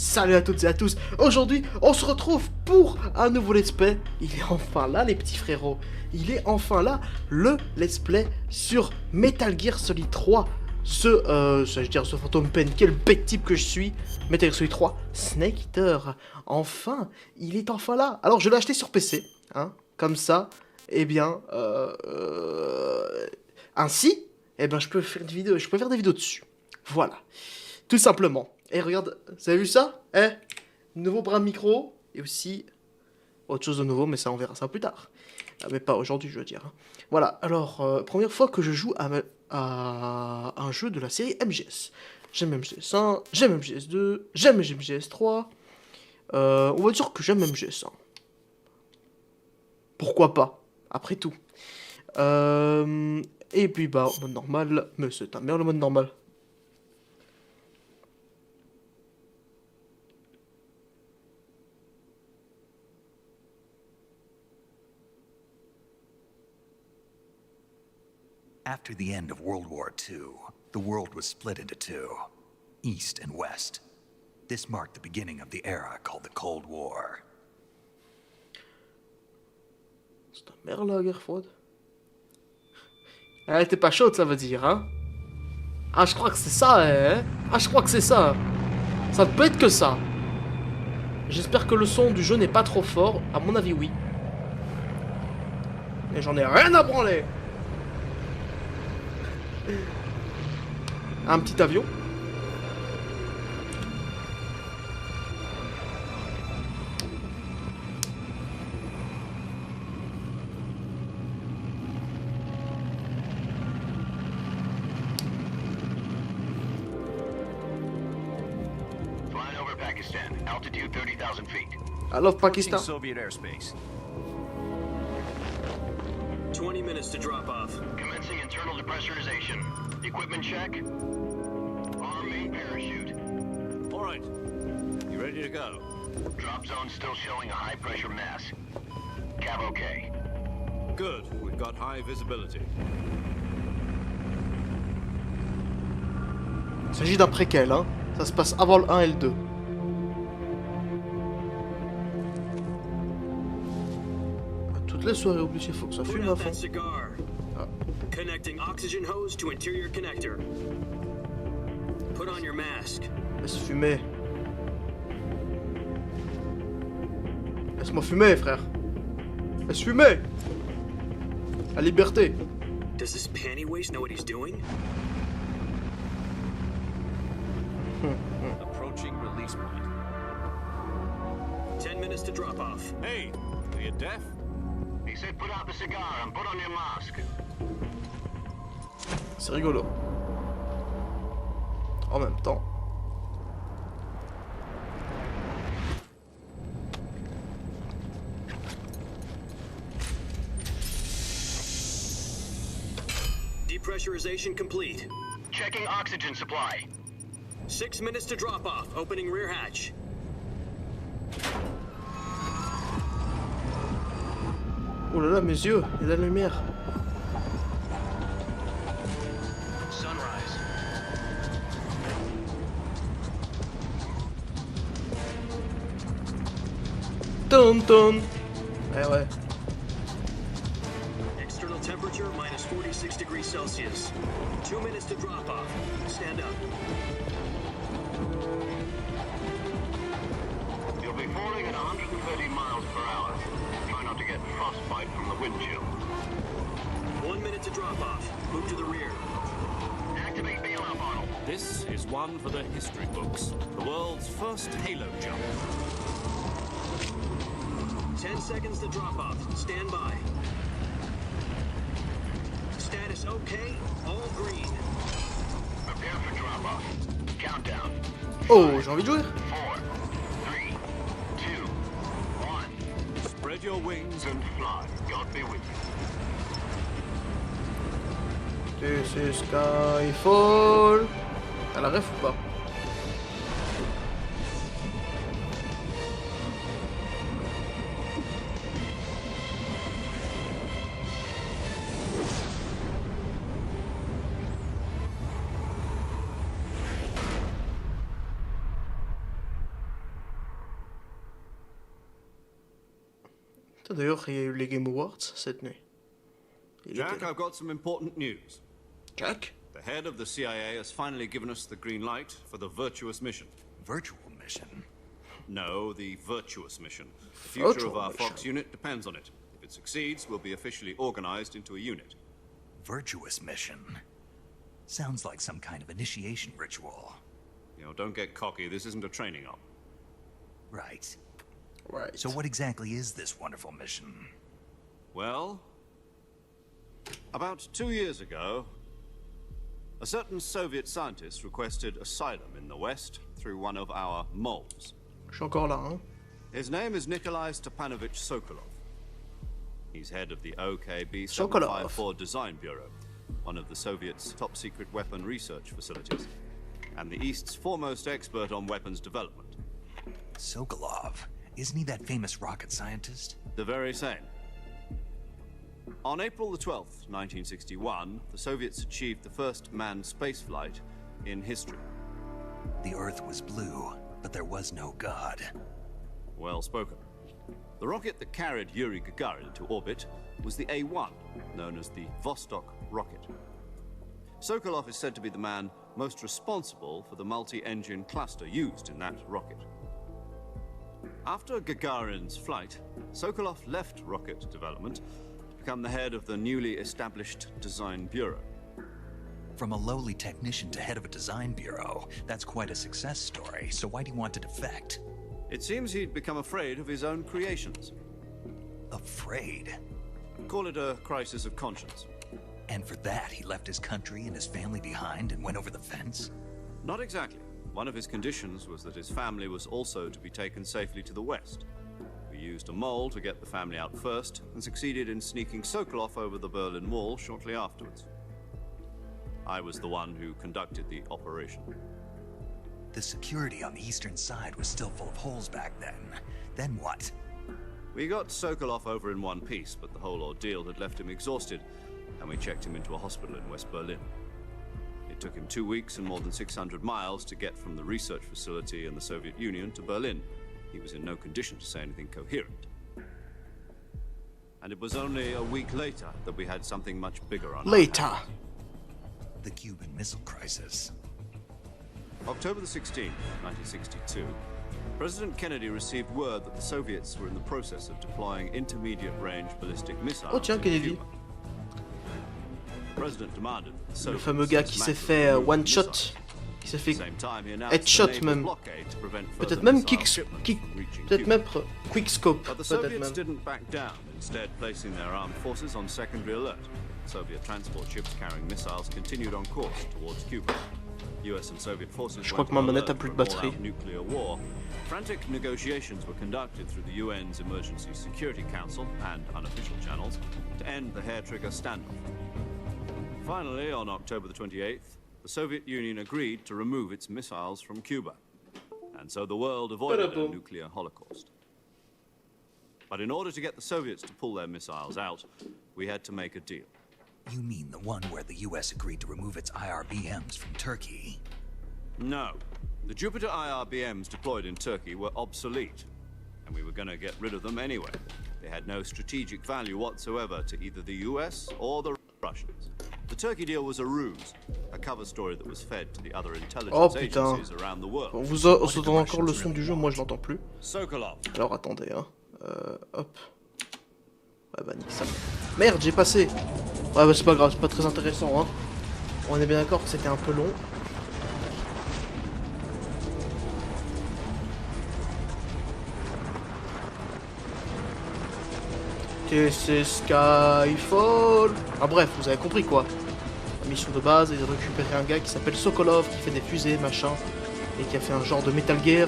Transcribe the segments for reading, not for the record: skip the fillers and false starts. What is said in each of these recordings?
Salut à toutes et à tous. Aujourd'hui, on se retrouve pour un nouveau let's play. Il est enfin là, les petits frérots. Il est enfin là, le let's play sur Metal Gear Solid 3. Ce fantôme pen, quel bête type que je suis. Metal Gear Solid 3, Snake Eater. Enfin, il est enfin là. Alors, je l'ai acheté sur PC, hein, comme ça. Eh bien, ainsi, eh ben, je peux faire des vidéos dessus. Voilà, tout simplement. Et regarde, vous avez vu ça? Nouveau bras de micro, et aussi autre chose de nouveau, mais ça on verra ça plus tard. Mais pas aujourd'hui, je veux dire. Voilà, alors, première fois que je joue à un jeu de la série MGS. J'aime MGS 1, j'aime MGS 2, j'aime MGS 3. On va dire que j'aime MGS 1. Pourquoi pas, après tout. Et puis bah, mode normal, mais c'est un merde le mode normal. After the end of World War II, the world was split into two, East and West. This marked the beginning of the era called the Cold War. C'est ta mère la guerre froide. Elle était pas chaude, ça veut dire, hein? Ah, je crois que c'est ça, hein? Ah, je crois que c'est ça. Ça ne peut être que ça. J'espère que le son du jeu n'est pas trop fort. À mon avis, oui. Mais j'en ai rien à branler. Un petit avion. Flying over Pakistan, altitude 30,000 feet. I love Pakistan. Soviet airspace. 20 minutes to drop off. Commencing internal depressurization. Equipment check. Arm main parachute. All right. You ready to go? Drop zone still showing a high pressure mass. Cav okay. Good. We've got high visibility. Il s'agit d'un préquel, hein. Ça se passe avant le 1 et le 2. Toutes les soirées obligées, faut que ça fume à fond. Ah. Connecting oxygen hose to interior connector. Put on your mask. Laisse fumer. Laisse-moi fumer, frère. Laisse fumer. La liberté. Does this panty waste know what he's doing? Approaching release point. 10 minutes to drop off. Hey, are you deaf? He said put out the cigar and put on your mask. C'est rigolo. En même temps. Depressurization complete. Checking oxygen supply. 6 minutes to drop off. Opening rear hatch. Oh là là, mes yeux, il y a de la lumière. Sunrise. Ton ton. Ouais. External temperature minus 46 degrees Celsius. 2 minutes to drop off. Stand up. You'll be falling at 130 miles per hour. Try not to get frostbite from the wind chill. 1 minute to drop off. Move to the rear. Activate bailout model. This is one for the history books. The world's first halo jump. 10 seconds to drop off. Stand by. Status okay. All green. Prepare for drop off. Countdown. Oh, j'ai envie de jouer. 4, 3, 2, 1. Spread your wings And fly. God be with you. This is Skyfall. T'as la ref ou pas? D'ailleurs, il y a eu les Game Awards cette nuit. Jack, I've got some important news. Jack? The head of the CIA has finally given us the green light for the virtuous mission. Virtual mission? No, the virtuous mission. The future of our Virtual Fox unit depends on it. If it succeeds, we'll be officially organized into a unit. Virtuous mission? Sounds like some kind of initiation ritual. You know, don't get cocky. This isn't a training op. Right. Right. So what exactly is this wonderful mission? Well, about 2 years ago, a certain Soviet scientist requested asylum in the West through one of our moles. Je suis encore là, hein. His name is Nikolai Stepanovich Sokolov. He's head of the OKB Sokolov. 754 Design Bureau, one of the Soviets' top-secret weapon research facilities, and the East's foremost expert on weapons development. Sokolov. Isn't he that famous rocket scientist? The very same. On April the 12th, 1961, the Soviets achieved the first manned spaceflight in history. The Earth was blue, but there was no God. Well spoken. The rocket that carried Yuri Gagarin into orbit was the A-1, known as the Vostok rocket. Sokolov is said to be the man most responsible for the multi-engine cluster used in that rocket. After Gagarin's flight, Sokolov left rocket development to become the head of the newly established Design Bureau. From a lowly technician to head of a design bureau, that's quite a success story, so why do you want to defect? It seems he'd become afraid of his own creations. Afraid? Call it a crisis of conscience. And for that, he left his country and his family behind and went over the fence? Not exactly. One of his conditions was that his family was also to be taken safely to the West. We used a mole to get the family out first and succeeded in sneaking Sokolov over the Berlin Wall shortly afterwards. I was the one who conducted the operation. The security on the eastern side was still full of holes back then. Then what? We got Sokolov over in one piece, but the whole ordeal had left him exhausted, and we checked him into a hospital in West Berlin. It took him 2 weeks and more than 600 miles to get from the research facility in the Soviet Union to Berlin. He was in no condition to say anything coherent. And it was only a week later that we had something much bigger on our Later. hands. The Cuban Missile Crisis. October the 16th, 1962, President Kennedy received word that the Soviets were in the process of deploying intermediate-range ballistic missiles. Oh tiens, in Kennedy. Cuba. The President demanded that the Le Soviets fameux gars qui s'est dismantle fait the one missiles. shot. Qui s'est At fait the same time, he announced headshot a naval même. blockade to prevent Peut-être further même missile kick, shipments kick, from reaching peut-être Cuba. même quick scope. But the Peut-être Soviets même. didn't back down, instead placing their armed forces on secondary alert. Soviet transport ships carrying missiles continued on course towards Cuba. US and Soviet forces Je crois went que ma on manette a alert plus de for an batterie. all-out nuclear war. Frantic negotiations were conducted through the UN's Emergency Security Council and unofficial channels to end the hair-trigger standoff. Finally, on October the 28th, the Soviet Union agreed to remove its missiles from Cuba. And so the world avoided a nuclear holocaust. But in order to get the Soviets to pull their missiles out, we had to make a deal. You mean the one where the US agreed to remove its IRBMs from Turkey? No. The Jupiter IRBMs deployed in Turkey were obsolete, and we were going to get rid of them anyway. They had no strategic value whatsoever to either the US or the Russians. The Turkey deal was a ruse, a cover story that was fed to the other intelligence agencies around the world. On vous entend encore le son du jeu, moi je l'entends plus. Sokolov. Alors attendez, hein. Hop. Ouais bah nique ça. Merde, j'ai passé. Ouais bah c'est pas grave, c'est pas très intéressant, hein. On est bien d'accord que c'était un peu long. C'est Skyfall. Ah bref, vous avez compris quoi. La mission de base est de récupérer un gars qui s'appelle Sokolov, qui fait des fusées, machin, et qui a fait un genre de Metal Gear.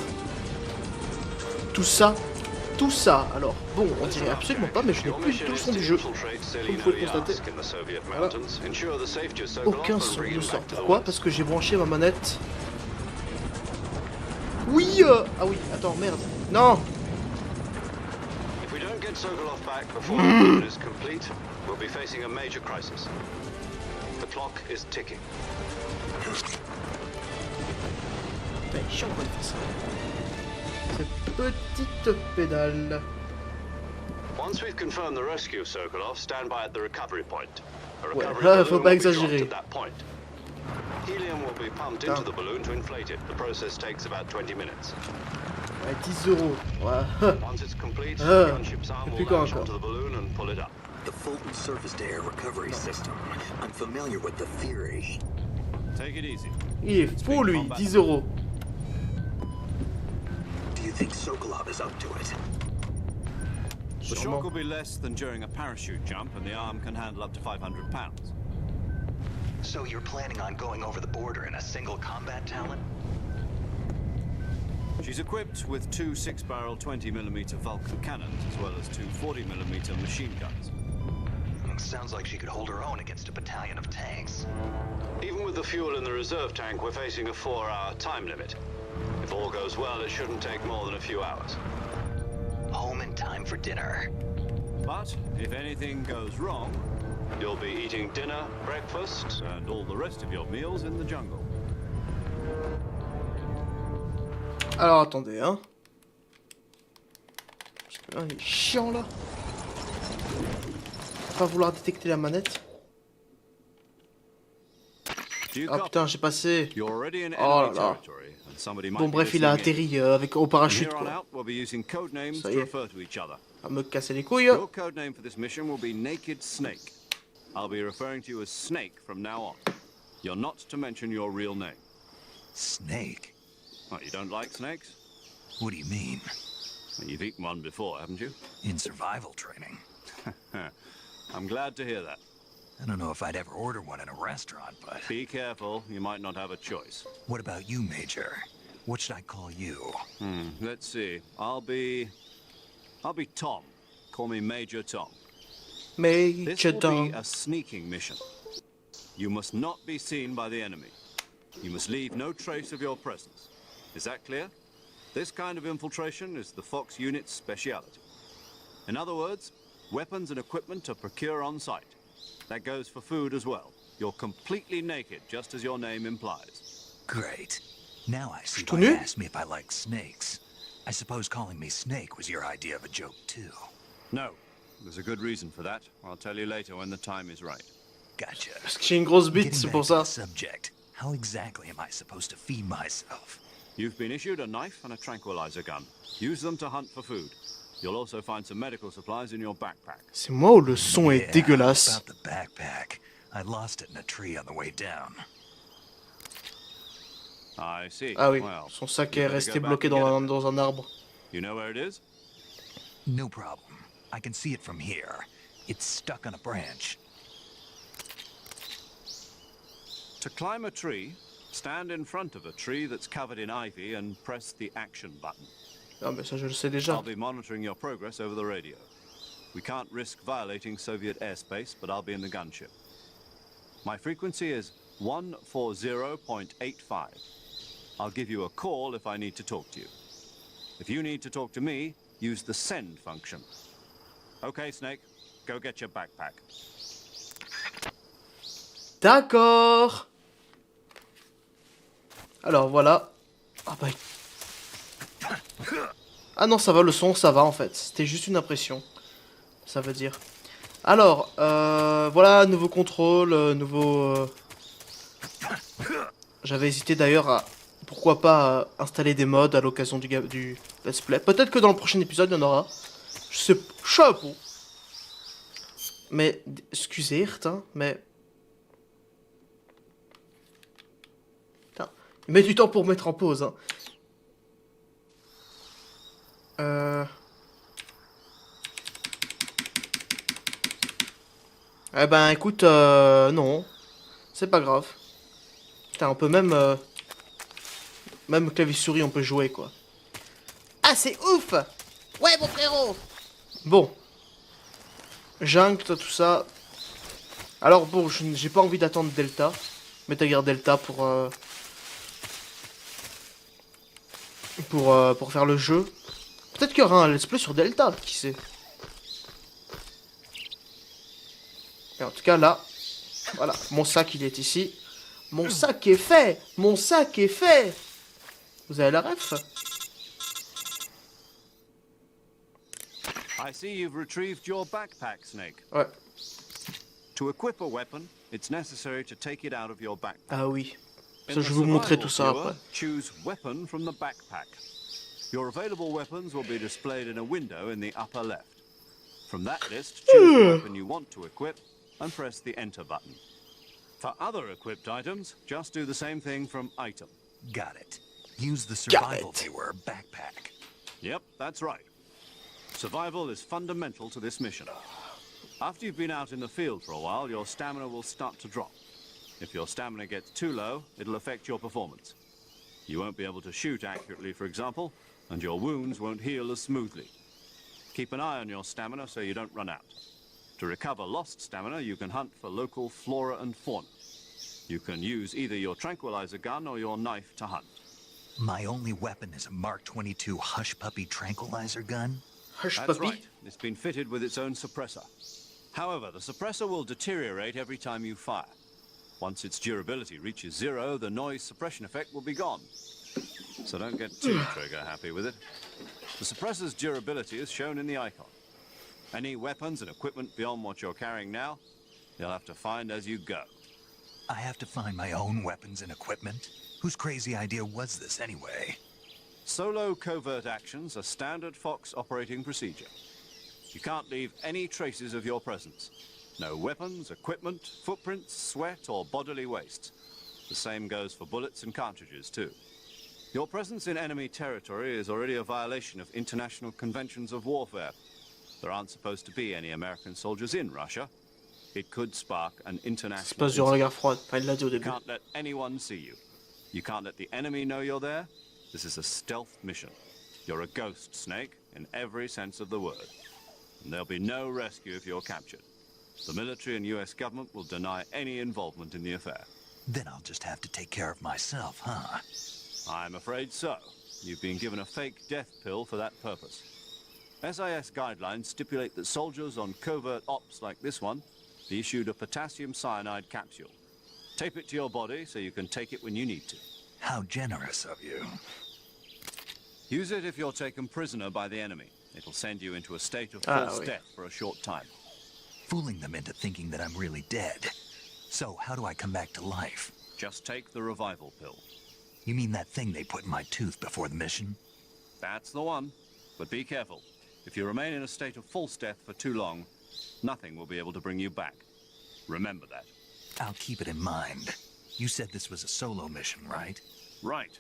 Tout ça. Alors, bon, on dirait absolument pas, mais je n'ai plus du tout le son du jeu. Comme vous pouvez le constater. Voilà. Aucun son ne sort. Pourquoi? Parce que j'ai branché ma manette. Oui ah oui, attends, merde. Non. Sokolov back before the mission is complete, we'll be facing a major crisis. The clock is ticking. Putain, il est chiant quand il fait ça. Cette petite pédale. Once we've confirmed the rescue of Sokolov, stand by at the recovery point. A Ouais, recovery là, faut balloon pas will be dropped exagérer. at that point. Helium will be pumped into the balloon to inflate it. The process takes about 20 minutes. Ouais, 10 euros. Ouais. Once it's complete, the Ah, gunship's arm et will puis quoi latch encore? onto the balloon and pull it up. The Fulton surface-to-air recovery system. I'm familiar with the theory. Take it easy. Il est fou lui, 10 euros. Do you think Sokolov is up to it? The shock will be less than during a parachute jump, and the arm can handle up to 500 pounds. So you're planning on going over the border in a single combat talon? She's equipped with two 6-barrel 20mm Vulcan cannons, as well as two 40mm machine guns. Sounds like she could hold her own against a battalion of tanks. Even with the fuel in the reserve tank, we're facing a 4-hour time limit. If all goes well, it shouldn't take more than a few hours. Home in time for dinner. But if anything goes wrong, You'll be eating dinner, breakfast, and all the rest of your meals in the jungle. Alors attendez, hein. Parce que là, il est chiant là. Pas vouloir détecter la manette. Do you Ah copy? putain, j'ai passé. You're already in Oh là enemy là. territory, and somebody might Bon be bref, il a listening in. atterri avec au From parachute here on quoi. out, we'll be using code names Ça to y est. refer to each other. À me casser les couilles. Your code name for this mission will be Naked Snake. I'll be referring to you as Snake from now on. You're not to mention your real name. Snake? What, you don't like snakes? What do you mean? Well, you've eaten one before, haven't you? In survival training? I'm glad to hear that. I don't know if I'd ever order one in a restaurant, but... Be careful, you might not have a choice. What about you, Major? What should I call you? Let's see. I'll be Tom. Call me Major Tom. This Major will be Tom. a sneaking mission. You must not be seen by the enemy. You must leave no trace of your presence. Is that clear? This kind of infiltration is the Fox unit's speciality. In other words, weapons and equipment are procured on site. That goes for food as well. You're completely naked, just as your name implies. Great. Now I see Tout why you nu? asked me if I like snakes. I suppose calling me Snake was your idea of a joke, too. No, there's a good reason for that. I'll tell you later when the time is right. Gotcha. Parce que j'ai une grosse bite, Getting c'est back pour to ça. the subject, how exactly am I supposed to feed myself? You've been issued a knife and a tranquilizer gun. Use them to hunt for food. You'll also find some medical supplies in your backpack. C'est moi où le son est Yeah, dégueulasse. about the backpack. I lost it in a tree on the way down. I see. Ah oui, Well, son sac you est better resté go back bloqué and get it. dans un arbre. You know where it is? No problem. I can see it from here. It's stuck on a branch. To climb a tree, stand in front of a tree that's covered in ivy and press the action button. Ah mais ça je le sais déjà. I'll be monitoring your progress over the radio. We can't risk violating Soviet airspace, but I'll be in the gunship. My frequency is 140.85. I'll give you a call if I need to talk to you. If you need to talk to me, use the send function. Okay, Snake, go get your backpack. D'accord. Alors voilà. Ah bah. Ah non, ça va, le son, ça va en fait. C'était juste une impression. Ça veut dire. Alors, voilà, nouveau contrôle, nouveau... J'avais hésité d'ailleurs à... Pourquoi pas installer des mods à l'occasion du let's play. Peut-être que dans le prochain épisode, il y en aura. Je sais... Chapeau. Mais, excusez, Irtin, mais... Putain, il met du temps pour mettre en pause, hein. Eh ben, écoute, non. C'est pas grave. Putain, on peut même... Même clavier-souris, on peut jouer, quoi. Ah, c'est ouf! Ouais, mon frérot! Bon. Jungle, tout ça. Alors, bon, j'ai pas envie d'attendre Delta. Metal Gear Delta pour faire le jeu. Peut-être qu'il y aura un let's play sur Delta, qui sait. Et en tout cas, là, voilà, mon sac, il est ici. Mon sac est fait! Mon sac est fait! Vous avez la ref? I see you've retrieved your backpack, Snake. Ouais. To equip a weapon, it's necessary to take it out of your backpack. Ah oui. In Ça, the je vais vous montrer survival tout ça viewer, après. choose weapon from the backpack. Your available weapons will be displayed in a window in the upper left. From that list, choose the weapon you want to equip and press the enter button. For other equipped items, just do the same thing from item. Got it. Use the survival viewer backpack. Yep, that's right. Survival is fundamental to this mission. After you've been out in the field for a while, your stamina will start to drop. If your stamina gets too low, it'll affect your performance. You won't be able to shoot accurately, for example, and your wounds won't heal as smoothly. Keep an eye on your stamina so you don't run out. To recover lost stamina, you can hunt for local flora and fauna. You can use either your tranquilizer gun or your knife to hunt. My only weapon is a Mark 22 Hush Puppy tranquilizer gun? Hush That's puppy. right. It's been fitted with its own suppressor. However, the suppressor will deteriorate every time you fire. Once its durability reaches 0, the noise suppression effect will be gone. So don't get too trigger happy with it. The suppressor's durability is shown in the icon. Any weapons and equipment beyond what you're carrying now, you'll have to find as you go. I have to find my own weapons and equipment? Whose crazy idea was this anyway? Solo covert actions are standard Fox operating procedure. You can't leave any traces of your presence. No weapons, equipment, footprints, sweat, or bodily waste. The same goes for bullets and cartridges, too. Your presence in enemy territory is already a violation of international conventions of warfare. There aren't supposed to be any American soldiers in Russia. It could spark an Ça se international passe durant la incident. guerre froide. Enfin, il l'a dit au You début. can't let anyone see you. You can't let the enemy know you're there. This is a stealth mission. You're a ghost, Snake, in every sense of the word. And there'll be no rescue if you're captured. The military and US government will deny any involvement in the affair. Then I'll just have to take care of myself, huh? I'm afraid so. You've been given a fake death pill for that purpose. SIS guidelines stipulate that soldiers on covert ops like this one be issued a potassium cyanide capsule. Tape it to your body so you can take it when you need to. How generous of you. Use it if you're taken prisoner by the enemy. It'll send you into a state of Ah, false oui. death for a short time. Fooling them into thinking that I'm really dead. So, how do I come back to life? Just take the revival pill. You mean that thing they put in my tooth before the mission? That's the one. But be careful. If you remain in a state of false death for too long, nothing will be able to bring you back. Remember that. I'll keep it in mind. You said this was a solo mission, right? Right.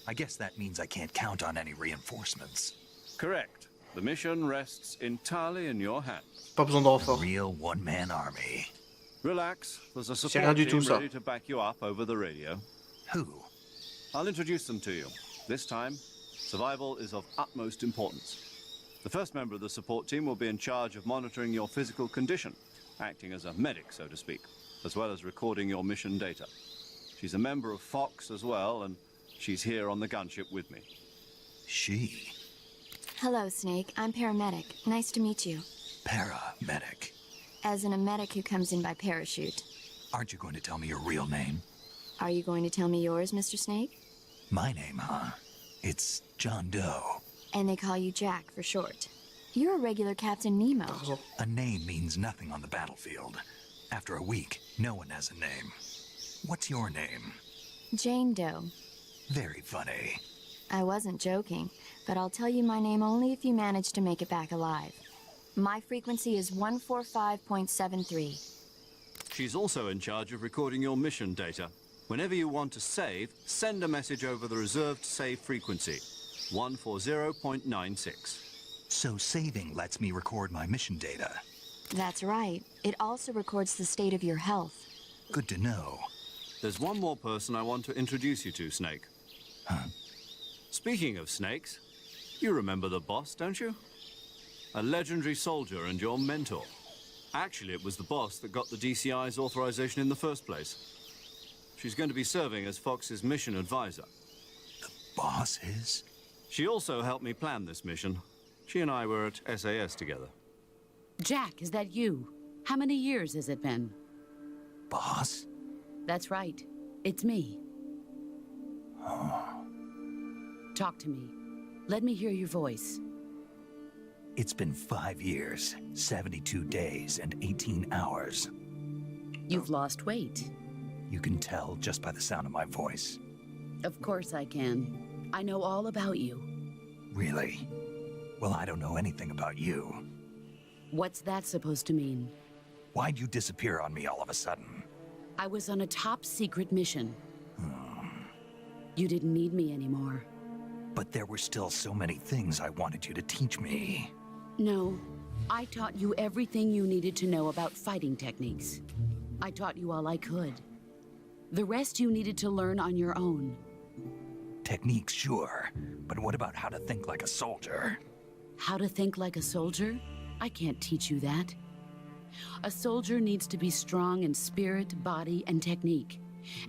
I guess that means I can't count on any reinforcements. Correct. The mission rests entirely in your hands. Pas besoin de renfort. Real one-man army. Relax. There's a C'est support rien du team tout, ça. ready to back you up over the radio. Who? I'll introduce them to you. This time, survival is of utmost importance. The first member of the support team will be in charge of monitoring your physical condition, acting as a medic, so to speak, as well as recording your mission data. She's a member of Fox as well, and she's here on the gunship with me. She. Hello, Snake. I'm paramedic. Nice to meet you. Paramedic. As in a medic who comes in by parachute. Aren't you going to tell me your real name? Are you going to tell me yours, Mr. Snake? My name, huh? It's John Doe. And they call you Jack for short. You're a regular Captain Nemo. Pardon. A name means nothing on the battlefield. After a week, no one has a name. What's your name? Jane Doe. Very funny. I wasn't joking, but I'll tell you my name only if you manage to make it back alive. My frequency is 145.73. She's also in charge of recording your mission data. Whenever you want to save, send a message over the reserved save frequency, 140.96. So saving lets me record my mission data. That's right. It also records the state of your health. Good to know. There's one more person I want to introduce you to, Snake. Huh? Speaking of snakes, you remember the boss, don't you? A legendary soldier and your mentor. Actually, it was the boss that got the DCI's authorization in the first place. She's going to be serving as Fox's mission advisor. Boss is? She also helped me plan this mission. She and I were at SAS together. Jack, is that you? How many years has it been? Boss? That's right. It's me. Talk to me. Let me hear your voice. It's been 5 years, 72 days, and 18 hours. You've lost weight. You can tell just by the sound of my voice. Of course I can. I know all about you. Really? Well, I don't know anything about you. What's that supposed to mean? Why'd you disappear on me all of a sudden? I was on a top secret mission. You didn't need me anymore. But there were still so many things I wanted you to teach me. No, I taught you everything you needed to know about fighting techniques. I taught you all I could. The rest you needed to learn on your own. Techniques, sure. But what about how to think like a soldier? How to think like a soldier? I can't teach you that. A soldier needs to be strong in spirit, body, and technique.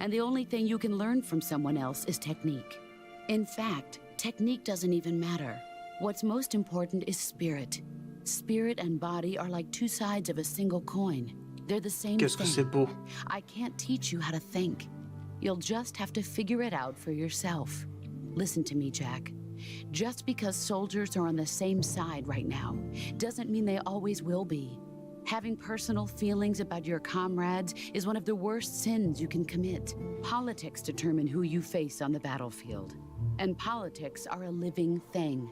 And the only thing you can learn from someone else is technique. In fact, technique doesn't even matter. What's most important is spirit. Spirit and body are like two sides of a single coin. They're the same Qu'est-ce que c'est thing. beau. I can't teach you how to think. You'll just have to figure it out for yourself. Listen to me, Jack. Just because soldiers are on the same side right now doesn't mean they always will be. Having personal feelings about your comrades is one of the worst sins you can commit. Politics determine who you face on the battlefield. And politics are a living thing.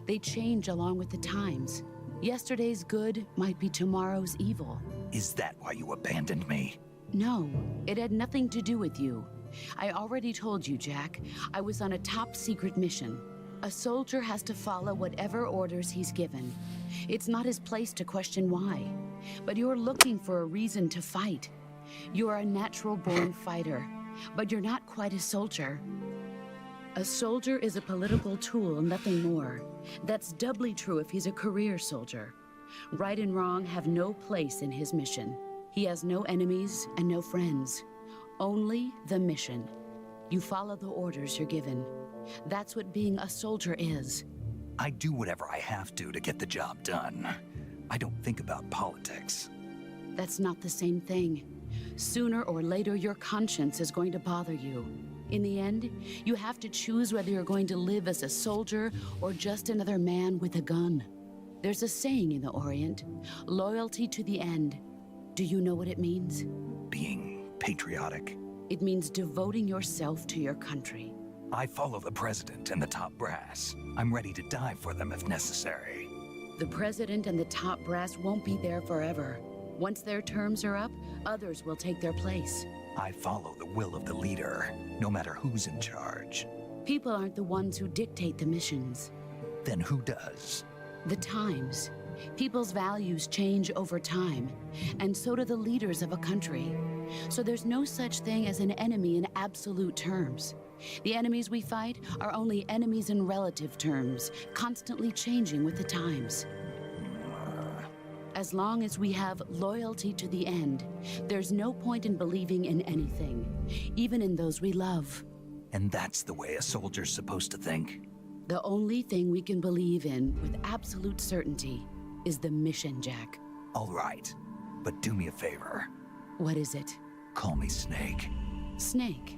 They change along with the times. Yesterday's good might be tomorrow's evil. Is that why you abandoned me? No, it had nothing to do with you. I already told you, Jack. I was on a top secret mission. A soldier has to follow whatever orders he's given. It's not his place to question why. But you're looking for a reason to fight. You're a natural-born fighter, but you're not quite a soldier. A soldier is a political tool, nothing more. That's doubly true if he's a career soldier. Right and wrong have no place in his mission. He has no enemies and no friends. Only the mission. You follow the orders you're given. That's what being a soldier is. I do whatever I have to get the job done. I don't think about politics. That's not the same thing. Sooner or later, your conscience is going to bother you. In the end, you have to choose whether you're going to live as a soldier or just another man with a gun. There's a saying in the Orient, loyalty to the end. Do you know what it means? Being patriotic. It means devoting yourself to your country. I follow the president and the top brass. I'm ready to die for them if necessary. The president and the top brass won't be there forever. Once their terms are up, others will take their place. I follow the will of the leader, no matter who's in charge. People aren't the ones who dictate the missions. Then who does? The times. People's values change over time, and so do the leaders of a country. So there's no such thing as an enemy in absolute terms. The enemies we fight are only enemies in relative terms, constantly changing with the times. As long as we have loyalty to the end, there's no point in believing in anything, even in those we love. And that's the way a soldier's supposed to think? The only thing we can believe in with absolute certainty is the mission, Jack. All right, but do me a favor. What is it? Call me Snake. Snake.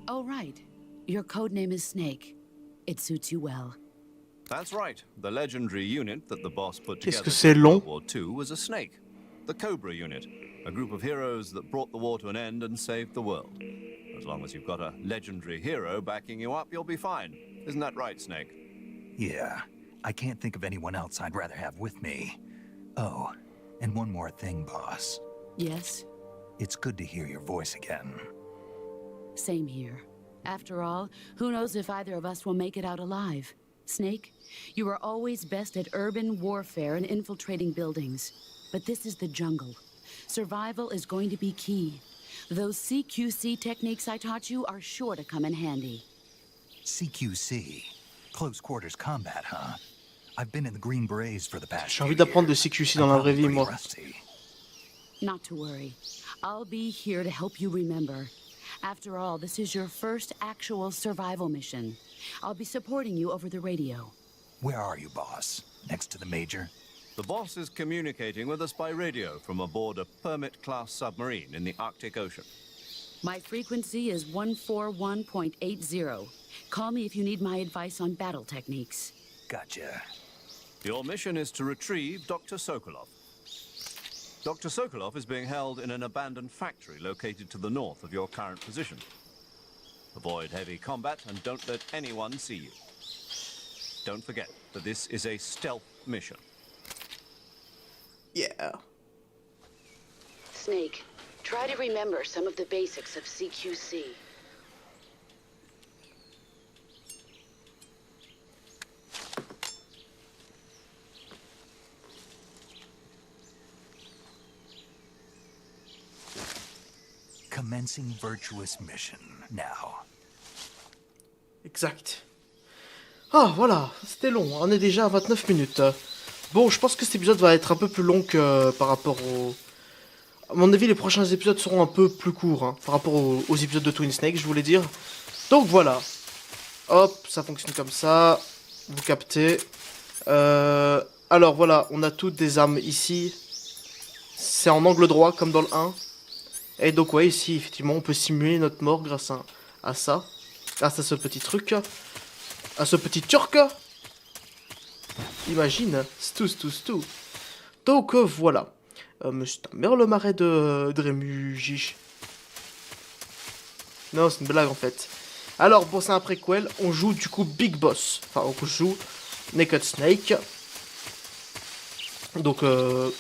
Oh, right. Your code name is Snake. It suits you well. That's right. The legendary unit that the boss put Qu'est-ce together que c'est for long? World War II was a snake. The Cobra unit, a group of heroes that brought the war to an end and saved the world. As long as you've got a legendary hero backing you up, you'll be fine. Isn't that right, Snake? Yeah, I can't think of anyone else I'd rather have with me. Oh, and one more thing, boss. Yes? It's good to hear your voice again. Same here. After all, who knows if either of us will make it out alive? Snake, you are always best at urban warfare and infiltrating buildings. But this is the jungle. Survival is going to be key. Those CQC techniques I taught you are sure to come in handy. CQC? Close quarters combat, huh? I've been in the Green Berets for the past J'ai envie d'apprendre le CQC dans la vraie vie, moi. Not to worry. I'll be here to help you remember. After all, this is your first actual survival mission. I'll be supporting you over the radio. Where are you, boss? Next to the major? The boss is communicating with us by radio from aboard a Permit-class submarine in the Arctic Ocean. My frequency is 141.80. Call me if you need my advice on battle techniques. Gotcha. Your mission is to retrieve Dr. Sokolov. Dr. Sokolov is being held in an abandoned factory located to the north of your current position. Avoid heavy combat and don't let anyone see you. Don't forget that this is a stealth mission. Yeah. Snake, try to remember some of the basics of CQC. Commencing virtuous mission now. Exact. Ah, voilà, c'était long, on est déjà à 29 minutes. Bon, je pense que cet épisode va être un peu plus long que par rapport au... À mon avis, les prochains épisodes seront un peu plus courts, hein, par rapport aux épisodes de Twin Snake, je voulais dire. Donc voilà. Hop, ça fonctionne comme ça. Vous captez. Alors voilà, on a toutes des armes ici. C'est en angle droit, comme dans le 1. Et donc ouais, ici, effectivement, on peut simuler notre mort grâce à ça. Grâce à ce petit truc. À ce petit turc. Imagine. Stou. Donc voilà. Mais c'est un merde le marais de Rémugiche. Non, c'est une blague en fait. Alors, bon, c'est un préquel. On joue du coup Big Boss. Enfin, on joue Naked Snake. Donc, le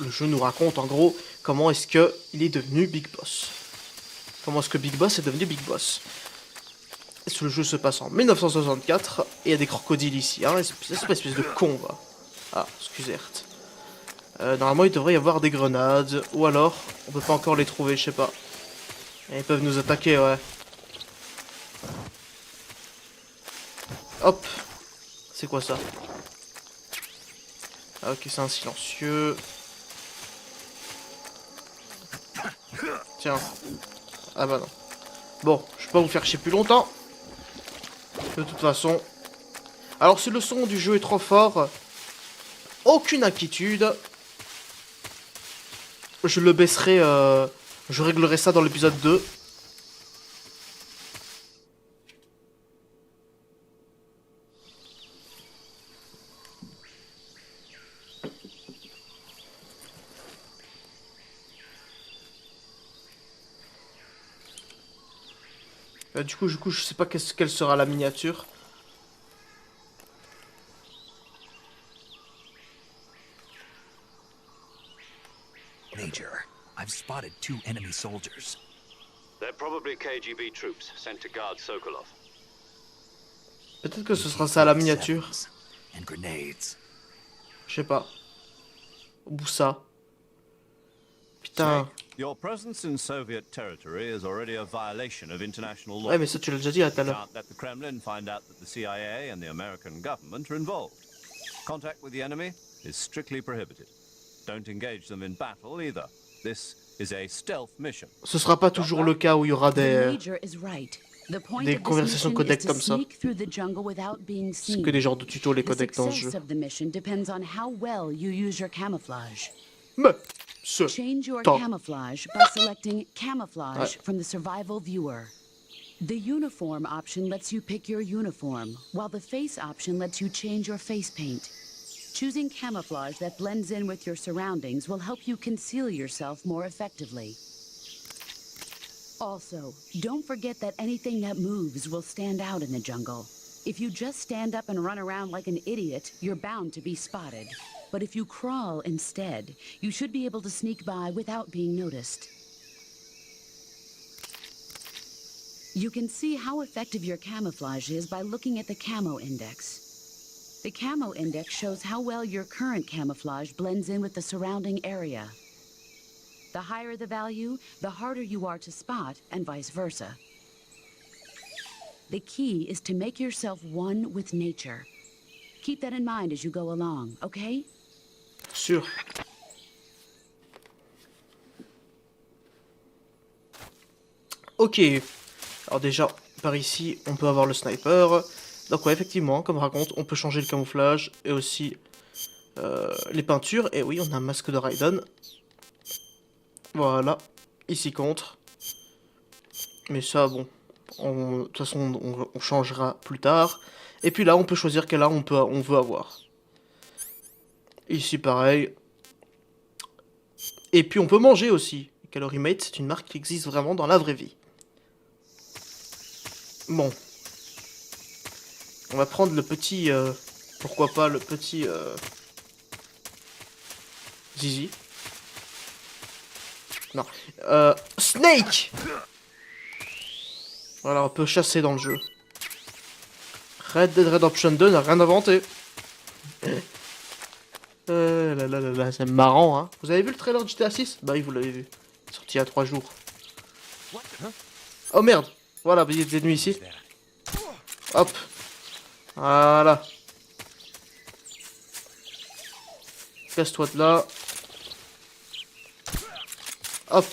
jeu nous raconte en gros comment est-ce qu'il est devenu Big Boss. Comment est-ce que Big Boss est devenu Big Boss. Le jeu se passe en 1964 et il y a des crocodiles ici. Hein, c'est une espèce de con, va. Ah, excusez. Normalement, il devrait y avoir des grenades. Ou alors, on peut pas encore les trouver, je sais pas. Et ils peuvent nous attaquer, ouais. Hop. C'est quoi ça? Ah, ok, c'est un silencieux. Tiens. Ah bah non. Bon, je vais pas vous faire chier plus longtemps. De toute façon. Alors, si le son du jeu est trop fort, aucune inquiétude. Je le baisserai, je réglerai ça dans l'épisode 2. Du coup, je sais pas quelle sera la miniature. Major, I've spotted 2 enemy soldiers. They're probably KGB troops sent to guard Sokolov. Peut-être que ce sera ça la miniature. And grenades. Je sais pas. Ou ça. Putain. Your presence in Soviet territory is already a violation of international law. Ouais, mais ça tu l'as déjà dit là tout à l'heure. Can't let the Kremlin find out that the CIA and the American government are involved. Contact with the enemy is strictly prohibited. Don't engage them in battle either. This is a stealth mission. Ce sera pas toujours le cas où il y aura des conversations codecs comme ça. C'est que des genres de tutos les codecs dans ce jeu. Mais Change your temps. camouflage by selecting camouflage from the survival viewer. The uniform option lets you pick your uniform, while the face option lets you change your face paint. Choosing camouflage that blends in with your surroundings will help you conceal yourself more effectively. Also, don't forget that anything that moves will stand out in the jungle. If you just stand up and run around like an idiot, you're bound to be spotted. But if you crawl instead, you should be able to sneak by without being noticed. You can see how effective your camouflage is by looking at the camo index. The camo index shows how well your current camouflage blends in with the surrounding area. The higher the value, the harder you are to spot, and vice versa. The key is to make yourself one with nature. Keep that in mind as you go along, okay? Sûr. Ok. Alors déjà, par ici, on peut avoir le sniper. Donc ouais, effectivement, comme raconte, on peut changer le camouflage et aussi les peintures. Et oui, on a un masque de Raiden. Voilà, ici contre. Mais ça, bon, de toute façon, on changera plus tard. Et puis là, on peut choisir quelle arme on veut avoir. Ici, pareil. Et puis, on peut manger aussi. Calorie Mate, c'est une marque qui existe vraiment dans la vraie vie. Bon. On va prendre le petit... pourquoi pas le petit... Zizi. Non. Snake! Voilà, on peut chasser dans le jeu. Red Dead Redemption 2 n'a rien inventé. C'est marrant, hein. Vous avez vu le trailer de GTA 6? Bah oui, vous l'avez vu. Sorti il y a 3 jours. Oh merde! Voilà, il y a des ennemis ici. Hop. Voilà. Casse-toi de là. Hop.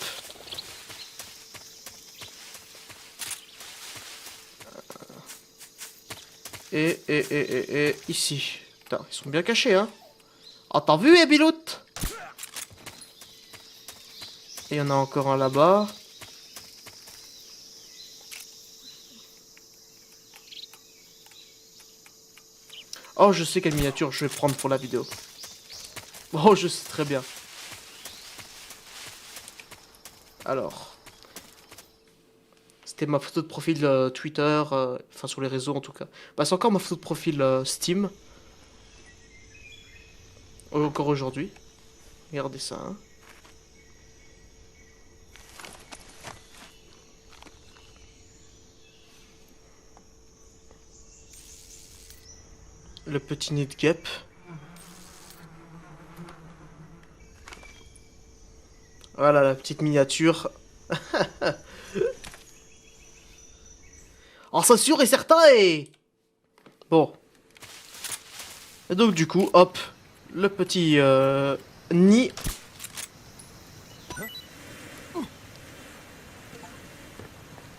Et ici. Putain, ils sont bien cachés, hein. Oh, t'as vu, Ebilout? Et il y en a encore un là-bas. Oh, je sais quelle miniature je vais prendre pour la vidéo. Oh, je sais très bien. Alors. C'était ma photo de profil Twitter, enfin sur les réseaux en tout cas. Bah, c'est encore ma photo de profil Steam. Encore aujourd'hui. Regardez ça, hein. Le petit nid de guêpe. Voilà la petite miniature. Oh, c'est sûr et certain et... Bon. Et donc du coup, hop. Le petit nid.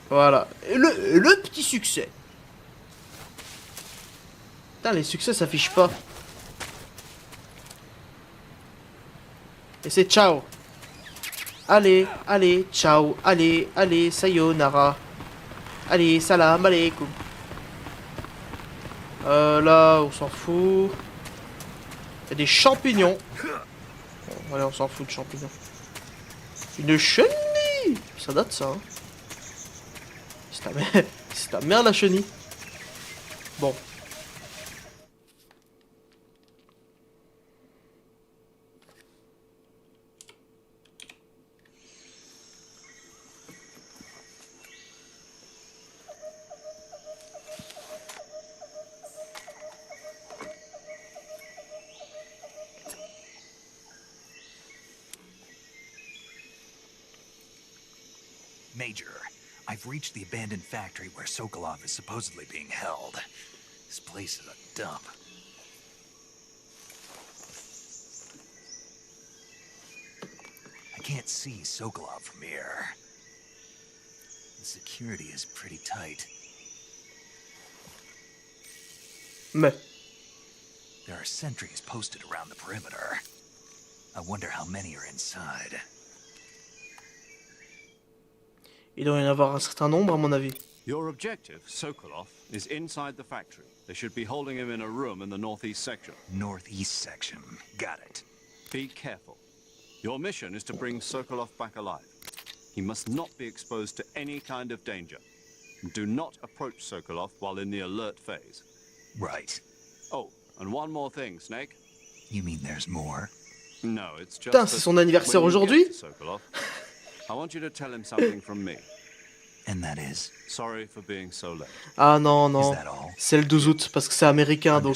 Voilà. Et le petit succès. Putain, les succès s'affichent pas. Et c'est ciao. Allez, allez, ciao. Allez, allez, sayonara. Allez, salam alaikum. Là, on s'en fout. Il y a des champignons. Bon, allez, on s'en fout de champignons. Une chenille. Ça date, ça, hein. C'est ta mère, la chenille. Bon. Major, I've reached the abandoned factory where Sokolov is supposedly being held. This place is a dump. I can't see Sokolov from here. The security is pretty tight. Mais... There are sentries posted around the perimeter. I wonder how many are inside. Il doit y en avoir un certain nombre, à mon avis. Your objective, Sokolov, is inside the factory. They should be holding him in a room in the northeast section. Northeast section. Got it. Be careful. Your mission is to bring Sokolov back alive. He must not be exposed to any kind of danger. Do not approach Sokolov while in the alert phase. Right. Oh, and one more thing, Snake. You mean there's more? No, it's just Putain, c'est son anniversaire aujourd'hui? Sokolov, I want you to tell him something from me. And that is? Sorry for being so late. Ah non, non. Is that all? C'est le 12 août, parce que c'est américain, donc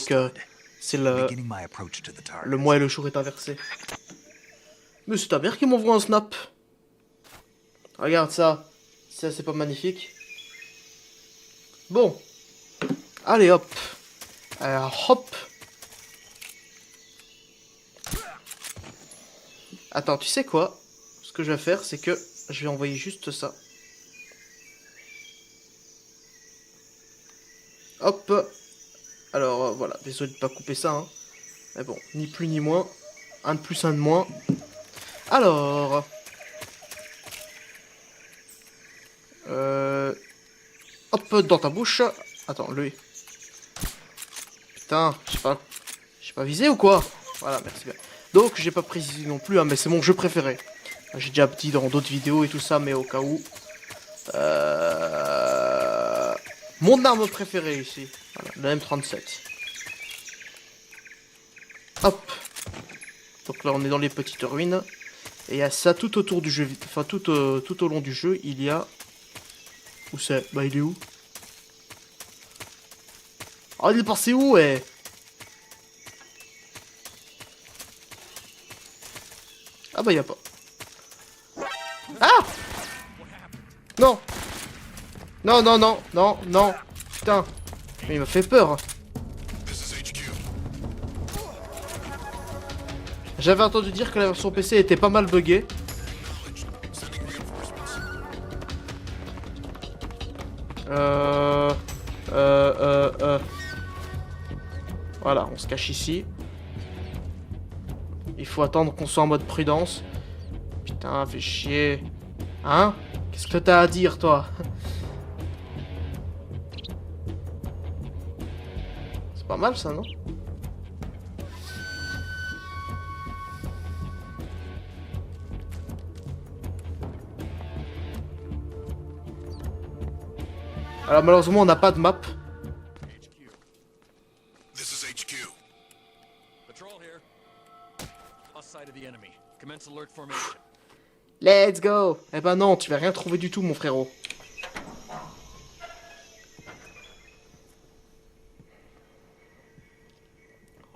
c'est Beginning my approach to the target. le mois et le jour est inversé. Mais c'est ta mère qui m'envoie un snap. Regarde ça. Ça, c'est pas magnifique. Bon. Allez, hop. Hop. Attends, tu sais quoi? Ce que je vais faire, c'est que je vais envoyer juste ça. Hop. Alors, voilà. Désolé de ne pas couper ça, hein. Mais bon, ni plus ni moins. Un de plus, un de moins. Alors... Hop, dans ta bouche. Attends, lui. Putain, j'ai pas visé ou quoi? Voilà, merci bien. Donc, j'ai pas précisé non plus, hein, mais c'est mon jeu préféré. J'ai déjà dit dans d'autres vidéos et tout ça, mais au cas où. Mon arme préférée ici. Voilà, le M37. Hop. Donc là, on est dans les petites ruines. Et il y a ça tout autour du jeu. Enfin, tout au long du jeu, il y a... Où c'est? Bah, il est où? Oh, il est passé où, ouais? Ah bah, il y a pas. Ah! Non! Non, non, non, non, non. Putain. Mais il m'a fait peur. J'avais entendu dire que la version PC était pas mal buggée. Voilà, on se cache ici. Il faut attendre qu'on soit en mode prudence. Putain, fais chier. Hein? Qu'est-ce que t'as à dire, toi? C'est pas mal, ça, non? Alors, malheureusement, on n'a pas de map. This is HQ. Patrol here. Lost sight of the enemy. Commence alert formation. Let's go! Eh ben non, tu vas rien trouver du tout, mon frérot.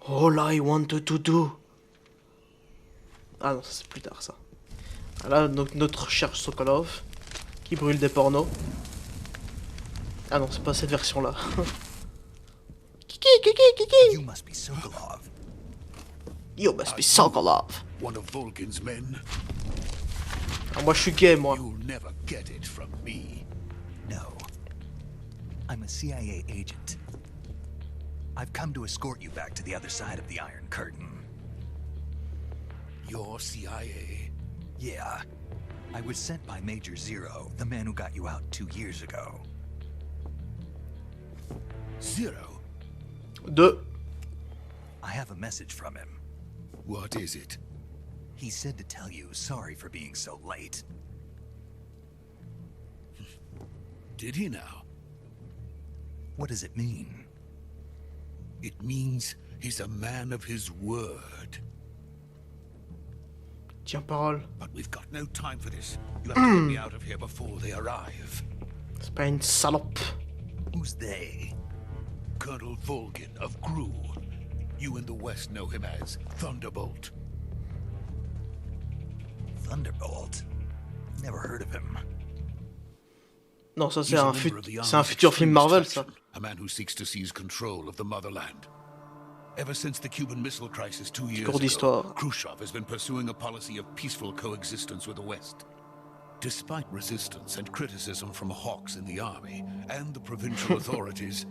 All I wanted to do. Ah non, ça c'est plus tard, ça. Là, notre cher Sokolov, qui brûle des pornos. Ah non, c'est pas cette version-là. Kiki, kiki, kiki! You must be Sokolov. You must be Sokolov. One of Volgin's men. Ah, moi, je suis gay, moi. You'll never get it from me. No. I'm a CIA agent. I've come to escort you back to the other side of the Iron Curtain. You're CIA? Yeah. I was sent by Major Zero, the man who got you out 2 years ago. Zero? I have a message from him. What is it? He said to tell you sorry for being so late. Did he now? What does it mean? It means he's a man of his word. Tiens parole. But we've got no time for this. You have to get me out of here before they arrive. C'est pas une salope. Who's they? Colonel Volgin of Gru. You in the West know him as Thunderbolt. Thunderbolt? Never heard of him. Non, ça He's c'est a un, member of the c'est un Army's futur film extremist Marvel, ça. faction, a man who seeks to seize control of the motherland. Ever since the Cuban Missile Crisis 2 years Cours ago, d'histoire. Khrushchev has been pursuing a policy of peaceful coexistence with the West. Despite resistance and criticism from hawks in the army and the provincial authorities,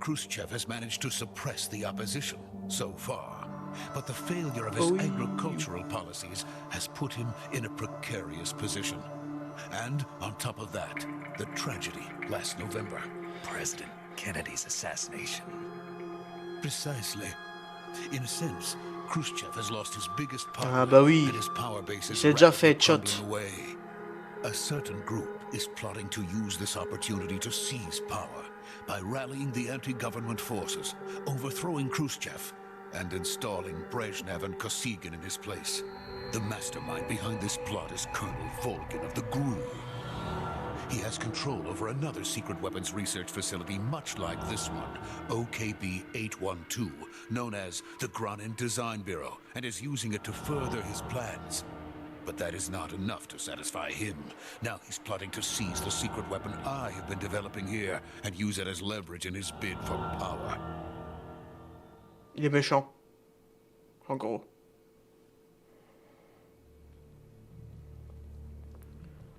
Khrushchev has managed to suppress the opposition so far. But the failure of his agricultural policies has put him in a precarious position. And on top of that, the tragedy last November. President Kennedy's assassination. Precisely. In a sense, Khrushchev has lost his biggest power, Ah bah oui. and his power base is Il s'est déjà rapidly fait shot. crumbling away. A certain group is plotting to use this opportunity to seize power by rallying the anti-government forces, overthrowing Khrushchev, and installing Brezhnev and Kosygin in his place. The mastermind behind this plot is Colonel Volgin of the GRU. He has control over another secret weapons research facility much like this one, OKB-812, known as the Granin Design Bureau, and is using it to further his plans. But that is not enough to satisfy him. Now he's plotting to seize the secret weapon I have been developing here and use it as leverage in his bid for power. Il est méchant. En gros.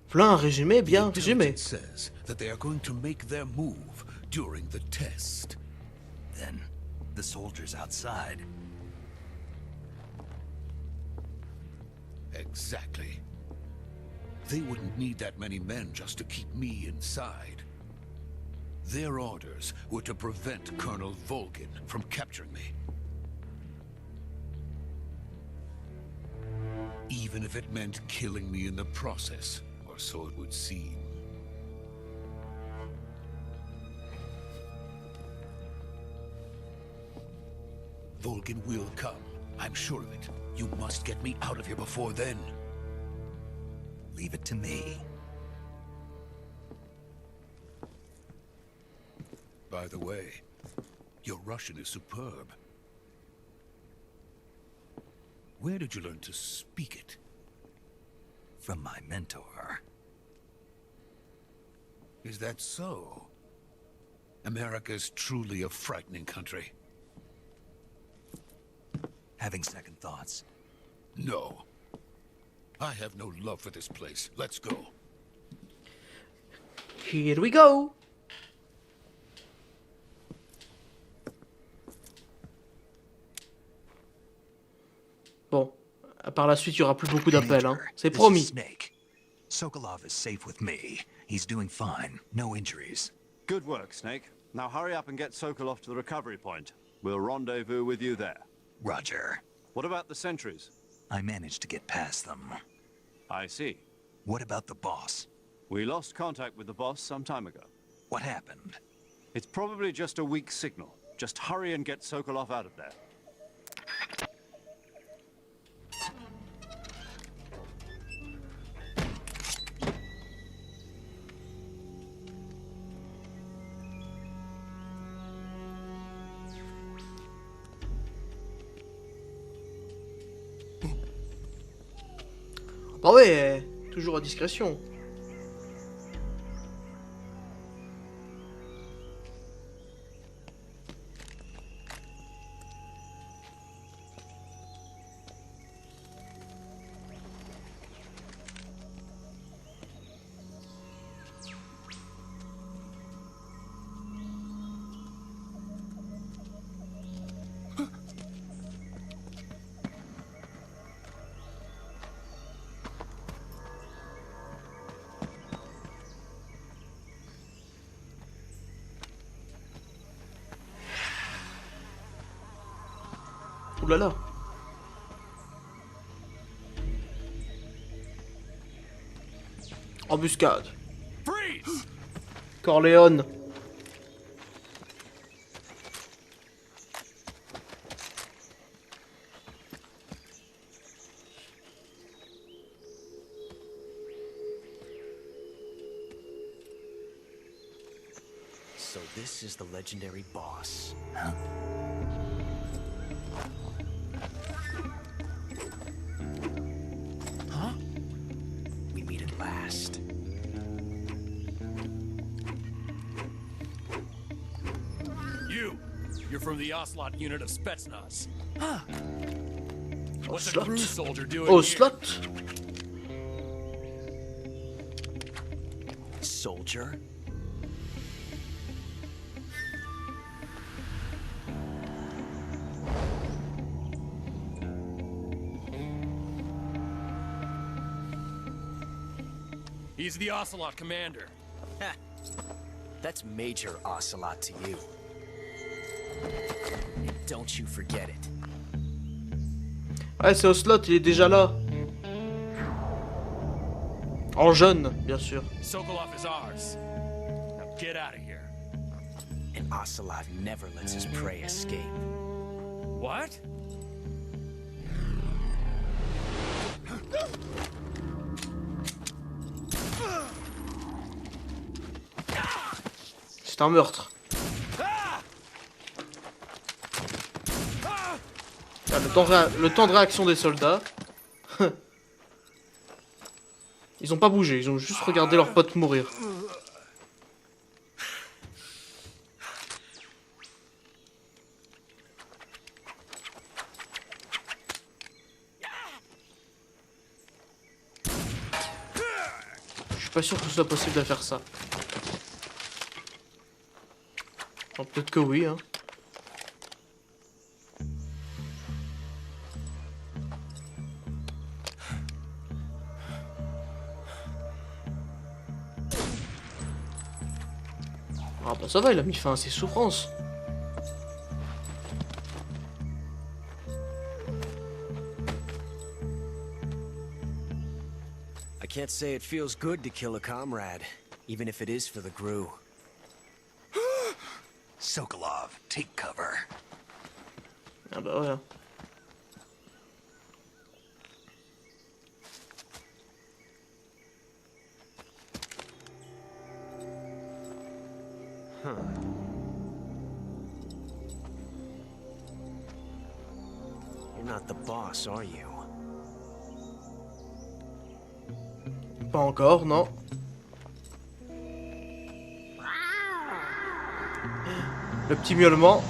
Voilà un résumé bien résumé. It says that they are going to make their move during the test. Then, the soldiers outside. Exactly. They wouldn't need that many men just to keep me inside. Their orders were to prevent Colonel Volgin from capturing me. even if it meant killing me in the process, or so it would seem. Vulcan will come. I'm sure of it. You must get me out of here before then. Leave it to me. By the way, your Russian is superb. Where did you learn to speak it? From my mentor. Is that so? America's truly a frightening country. Having second thoughts. No. I have no love for this place. Let's go. Here we go. Bon, par la suite, il y aura plus beaucoup d'appels, hein. C'est This is promis. Snake. Sokolov is safe with me. He's doing fine. No injuries. Good work, Snake. Now hurry up and get Sokolov to the recovery point. We'll rendezvous with you there. Roger. What about the sentries? I managed to get past them. I see. What about the boss? We lost contact with the boss some time ago. What happened? It's probably just a weak signal. Just hurry and get Sokolov out of there. Ah ouais, toujours à discrétion. Ouh là là. Embuscade. Corleone. So this is the legendary boss. Huh? Huh? We meet at last. You're from the Ocelot unit of Spetsnaz. What's a Ocelot. crew soldier doing Oh, here? slot. Soldier? He's the Ocelot commander. Heh. That's Major Ocelot to you. And don't you forget it. Ouais, c'est Ocelot, il est déjà là. En jeune, bien sûr. Sokolov is ours. Now get out of here. And Ocelot never lets his prey escape. What? C'est un meurtre. Ah, le temps de réaction des soldats. Ils ont pas bougé, ils ont juste regardé leur pote mourir. Je suis pas sûr que ce soit possible de faire ça. Bon, peut-être que oui, hein. Ah bah ça va, il a mis fin à ses souffrances. can't say it feels good to kill a comrade, even if it is for the Gru. Sokolov, take cover. Ah bah ouais. You're not the boss, are you? Pas encore, non. Le petit miaulement.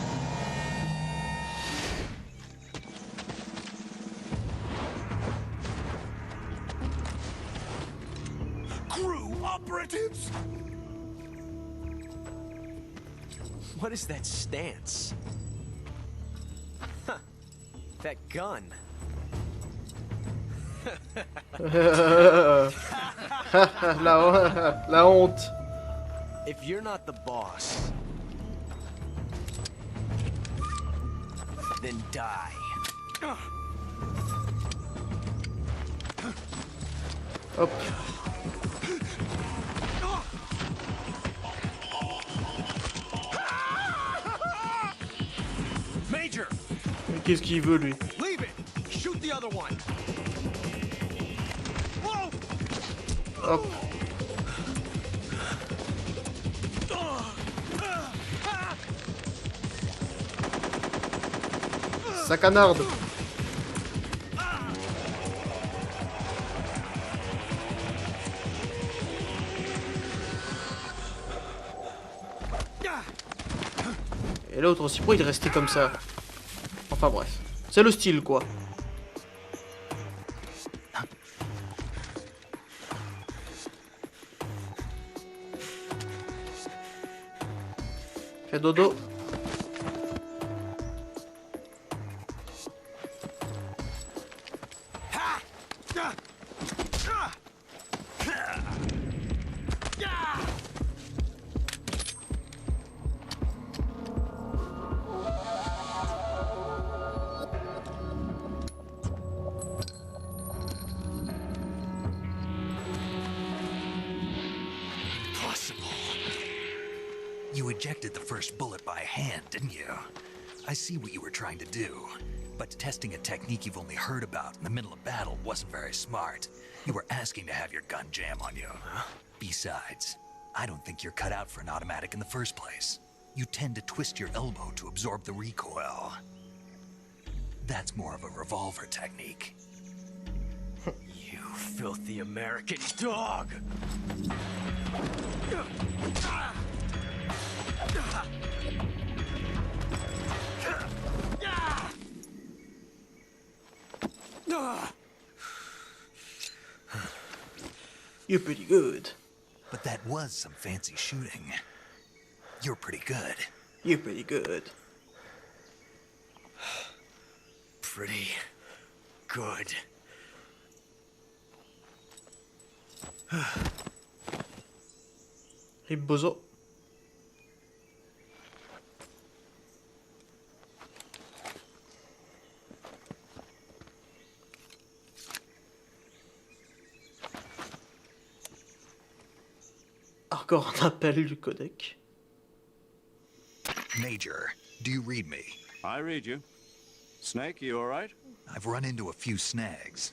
Crew operatives? What is that stance? Huh. That gun. La honte. If you're not the boss, then die. Hop. Major, Mais qu'est-ce qu'il veut lui? Leave it. Shoot the other one. Whoa! Hop. Ça canarde. Et l'autre aussi, pourquoi il est resté comme ça? Enfin bref. C'est le style quoi. Fais dodo. You ejected the first bullet by hand, didn't you? I see what you were trying to do. But testing a technique you've only heard about in the middle of battle wasn't very smart. You were asking to have your gun jam on you. Besides, I don't think you're cut out for an automatic in the first place. You tend to twist your elbow to absorb the recoil. That's more of a revolver technique. You filthy American dog! You're pretty good. But that was some fancy shooting. You're pretty good. You're pretty good. Pretty good. Ribozo. Encore un appel du codec. Major, do you read me? I read you. Snake, you all right? I've run into a few snags.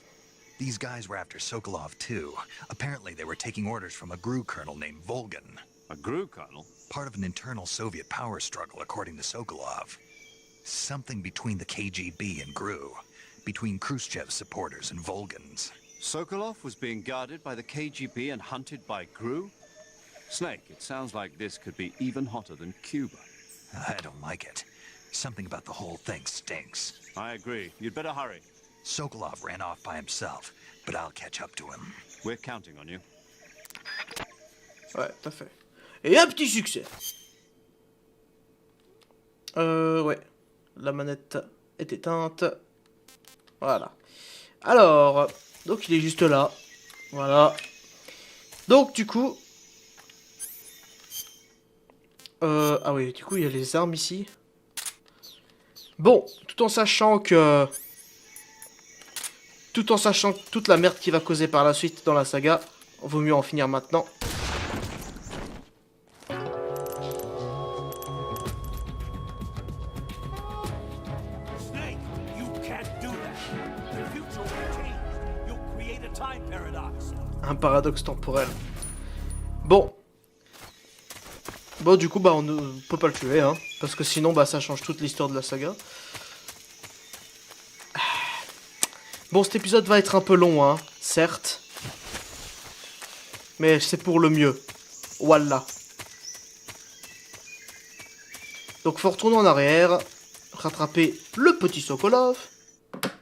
These guys were after Sokolov too. Apparently they were taking orders from a GRU colonel named Volgan. A GRU colonel? Part of an internal Soviet power struggle, according to Sokolov. Something between the KGB and GRU. Between Khrushchev's supporters and Volgan's. Sokolov was being guarded by the KGB and hunted by GRU? Snake, it sounds like this could be even hotter than Cuba. I don't like it. Something about the whole thing stinks. I agree. You'd better hurry. Sokolov ran off by himself, but I'll catch up to him. We're counting on you. Ouais, tout à fait. Et un petit succès. Ouais. La manette est éteinte. Voilà. Alors, donc il est juste là. Voilà. Donc du coup... ah oui, du coup il y a les armes ici. Bon, tout en sachant que tout en sachant toute la merde qui va causer par la suite dans la saga. Vaut mieux en finir maintenant. Snake, you can't do that. The future will change. You'll create a time paradox. Un paradoxe temporel. Bon. Bon, du coup, bah, on ne peut pas le tuer, hein. Parce que sinon, bah, ça change toute l'histoire de la saga. Bon, cet épisode va être un peu long, hein. Certes. Mais c'est pour le mieux. Voilà. Donc, faut retourner en arrière. Rattraper le petit Sokolov.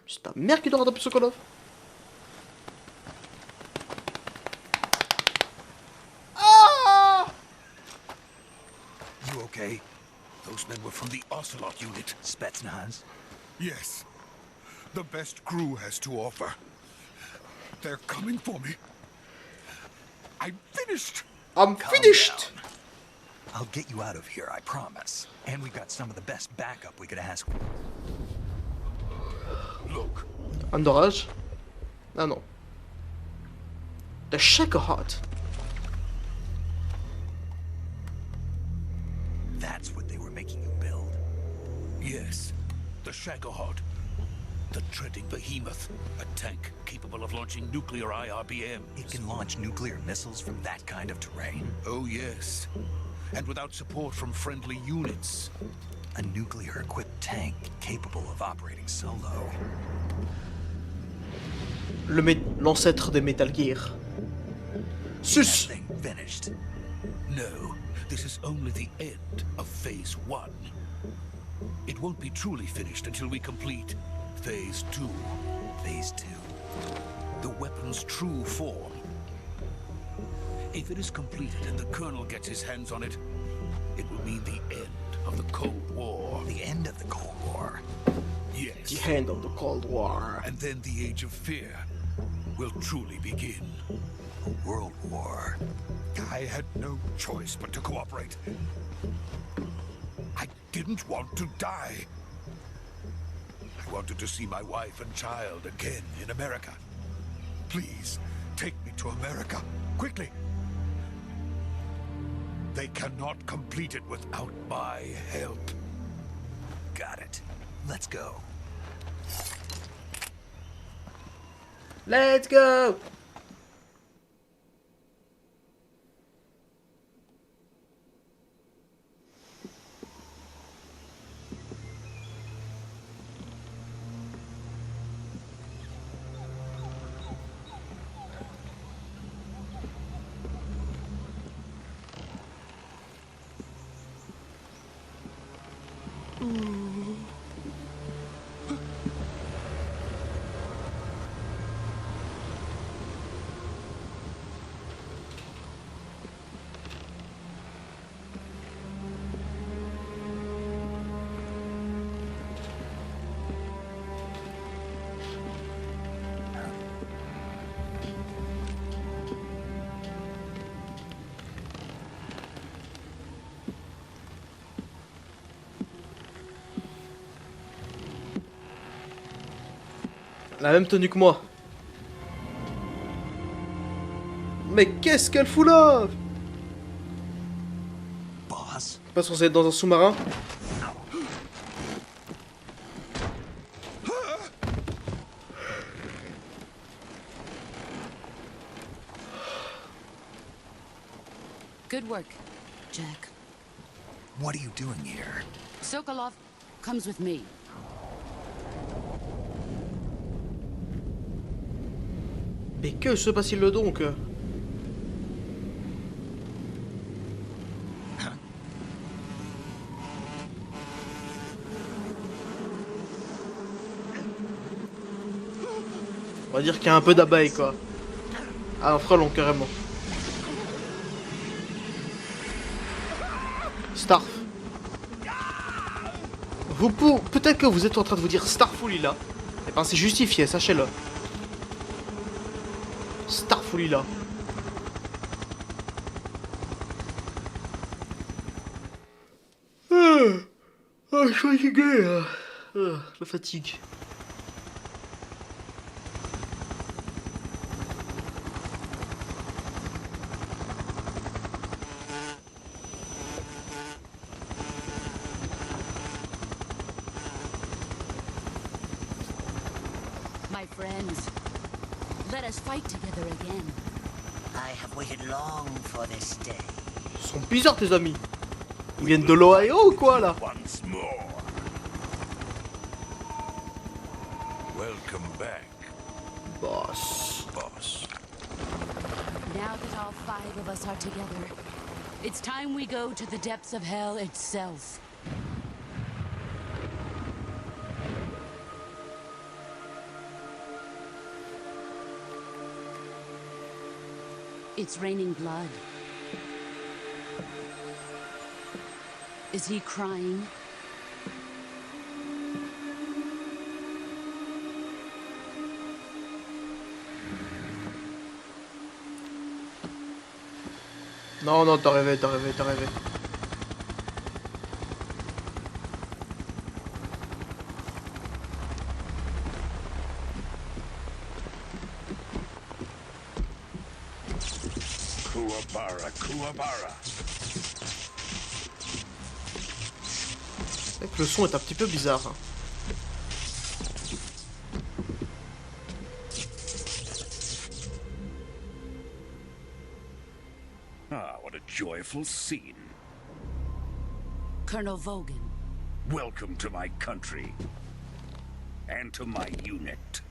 C'est ta mère qui doit rattraper Sokolov. You okay? Those men were from the Ocelot unit. Spetsnaz? Yes. The best crew has to offer. They're coming for me. I'm finished. I'm finished. Down. I'll get you out of here, I promise. And we got some of the best backup we could ask. Look. Un orage? Ah non. The Shakerheart. That's what they were making you build. Yes. The Shagohod. The treading behemoth. A tank capable of launching nuclear IRBMs. It can launch nuclear missiles from that kind of terrain. Oh, yes. And without support from friendly units. A nuclear-equipped tank capable of operating solo. L'ancêtre des Metal Gear. Sus! That thing finished. No, this is only the end of Phase 1. It won't be truly finished until we complete Phase 2. Phase 2. The weapon's true form. If it is completed and the Colonel gets his hands on it, it will mean the end of the Cold War. The end of the Cold War. Yes. The end of the Cold War. And then the Age of Fear will truly begin. A world war. I had no choice but to cooperate. I didn't want to die. I wanted to see my wife and child again in America. Please, take me to America, quickly. They cannot complete it without my help. Got it. Let's go. Let's go! La même tenue que moi. Mais qu'est-ce qu'elle fout là? Boss? Pas censé être dans un sous-marin? Good work, Jack. What are you doing here? Sokolov comes with me. Mais que se passe-t-il donc? On va dire qu'il y a un peu d'abeille quoi. Ah, un frelon carrément. Starf. Peut-être que vous êtes en train de vous dire Starfoulila. Eh ben c'est justifié, sachez-le. Starfoulila. Je suis fatigué. La fatigue. My friends, let us fight together again. I have waited long for this day. Ils sont bizarres tes amis. Ils viennent de l'Ohio ou quoi là? Once more. Welcome back, Boss. boss. Now that all 5 of us are together, it's time we go to the depths of hell itself. It's raining blood. Is he crying? Non, non, t'as rêvé, t'as rêvé, t'as rêvé. Kuwabara, Kuwabara. C'est vrai que le son est un petit peu bizarre. Hein. Ah, what a joyful scene. Colonel Vogan. Welcome to my country. And to my unit.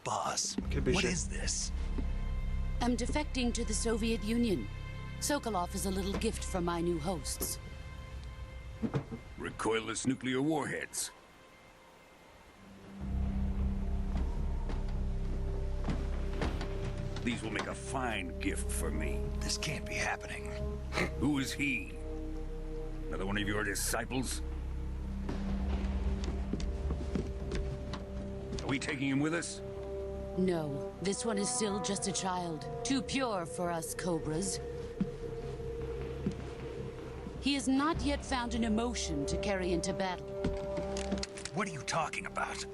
Boss, Quel what béchet. is this? I'm defecting to the Soviet Union. Sokolov is a little gift from my new hosts. Recoilless nuclear warheads. These will make a fine gift for me. This can't be happening. Who is he? Another one of your disciples? Are we taking him with us? No, this one is still just a child. Too pure for us Cobras. He has not yet found an emotion to carry into battle. What are you talking about?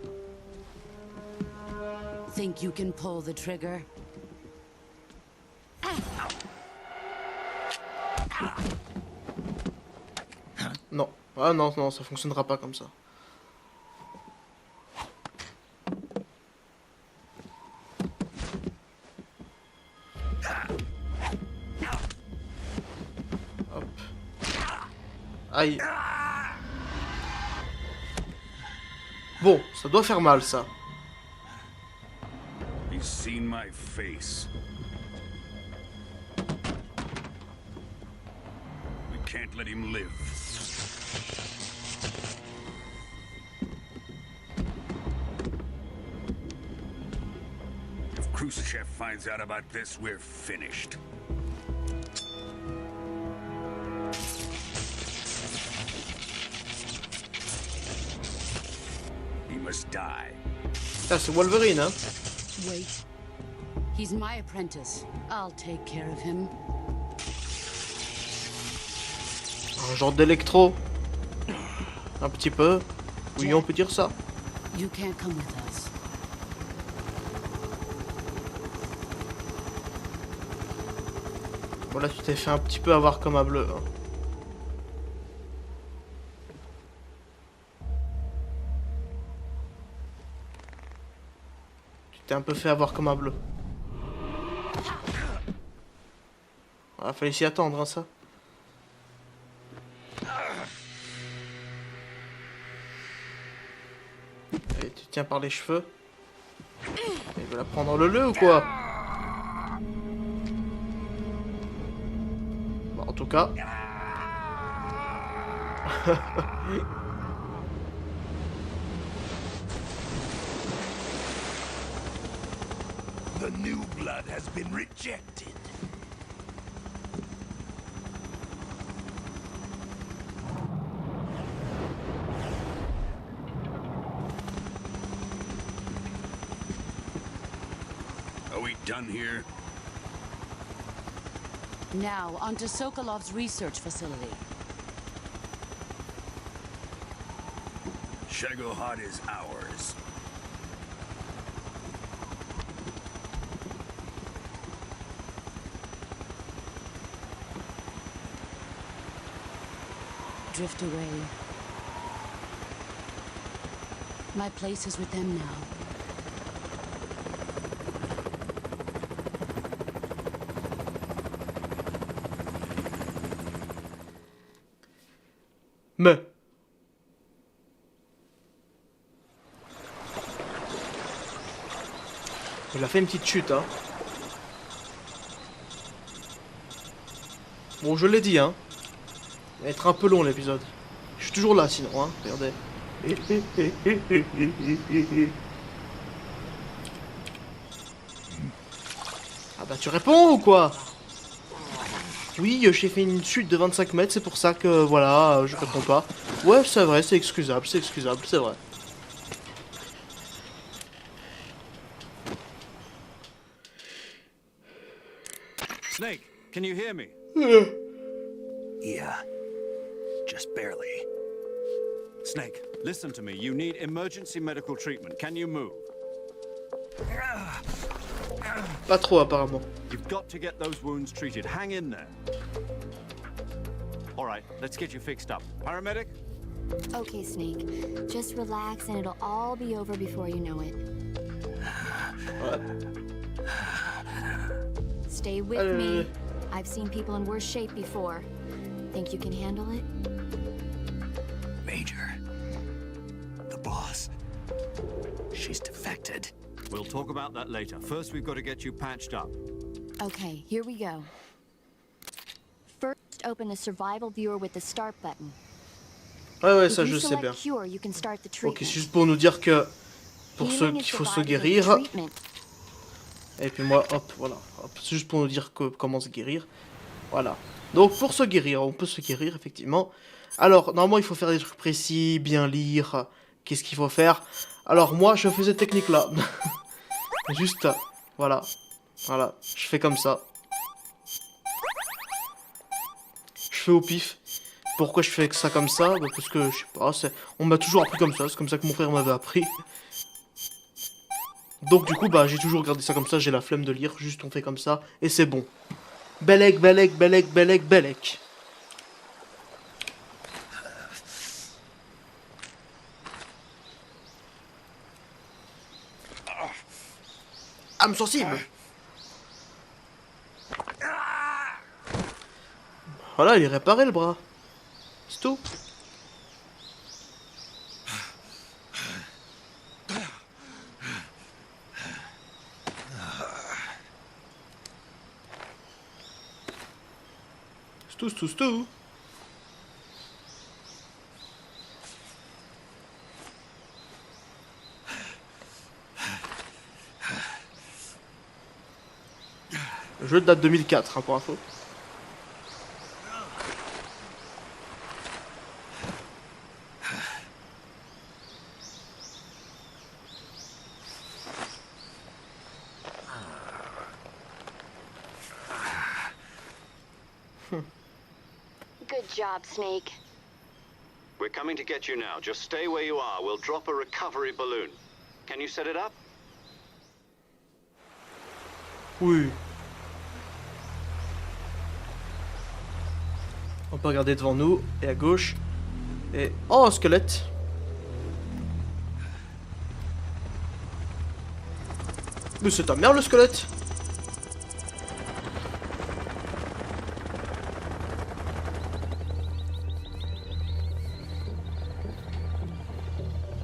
Think you can pull the trigger? Non. Ah non, non, ça fonctionnera pas comme ça. Hop. Aïe. Bon, ça doit faire mal ça. He's seen my face. We can't let him live. If Khrushchev finds out about this, we're finished. He must die. Ah, c'est Wolverine, hein. Wait. He's my apprentice. I'll take care of him. Un genre d'électro. Un petit peu. Oui, on peut dire ça. You can't come with us. Voilà, tu t'es fait un petit peu avoir comme un bleu. Hein. Tu t'es un peu fait avoir comme un bleu. Ah, fallait s'y attendre, hein, ça. Allez, tu tiens par les cheveux. Il veut la prendre le ou quoi? Bon, en tout cas. The new blood has been rejected. Are we done here? Now, onto Sokolov's research facility. Shagohod is ours. Drift away. My place is with them now. Mais... Il a fait une petite chute, hein. Bon, je l'ai dit, hein. Il va être un peu long l'épisode. Je suis toujours là sinon, hein. Regardez. Ah bah tu réponds ou quoi? Oui, j'ai fait une chute de 25 mètres, c'est pour ça que, voilà, je réponds pas. Ouais, c'est vrai, c'est excusable, c'est vrai. Snake, can you hear me? Yeah, just barely. Snake, listen to me. You need emergency medical treatment. Can you move? Pas trop apparemment. You've got to get those wounds treated. Hang in there. All right, let's get you fixed up. Paramedic? Okay, Snake. Just relax and it'll all be over before you know it. Stay with me. I've seen people in worse shape before. Think you can handle it? Major. The boss. She's defected. We'll talk about that later. First, we've got to get you patched up. Okay, here we go. First, open the survival viewer with the start button. Ouais, ça je sais bien. Cure, you can start the treatment. Ok, c'est juste pour nous dire que pour ceux qu'il faut se guérir. Et puis moi, hop, voilà. C'est juste pour nous dire comment se guérir. Voilà. Donc pour se guérir, on peut se guérir effectivement. Alors, normalement, il faut faire des trucs précis, bien lire. Qu'est-ce qu'il faut faire? Alors moi, je fais cette technique-là. Juste, voilà. Voilà, je fais comme ça. Je fais au pif. Pourquoi je fais ça comme ça? Bah, parce que, je sais pas, on m'a toujours appris comme ça. C'est comme ça que mon frère m'avait appris. Donc du coup, bah, j'ai toujours regardé ça comme ça. J'ai la flemme de lire. Juste, on fait comme ça. Et c'est bon. Belek, belek, belek, belek, belek. Âme sensible. Voilà, il est réparé le bras. C'est tout. C'est tout. Le jeu date de 2004, hein, pour info. Good job, Snake. We're coming to get you now. Just stay where you are. We'll drop a recovery balloon. Can you set it up? Oui. On peut regarder devant nous et à gauche. Et... oh, un squelette. Mais c'est ta mère le squelette.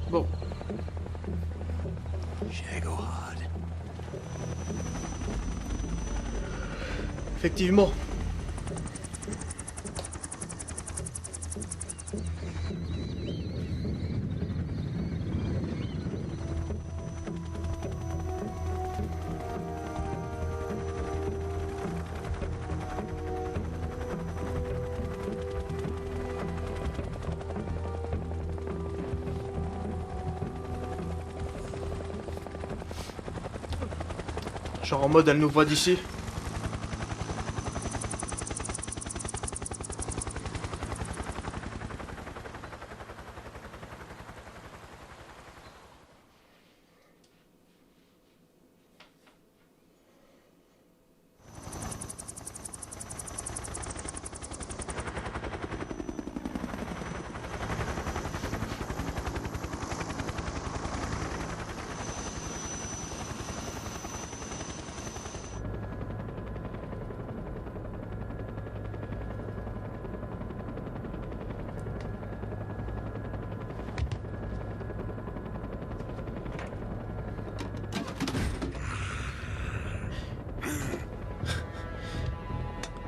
Bon. Effectivement. Genre en mode elle nous voit d'ici.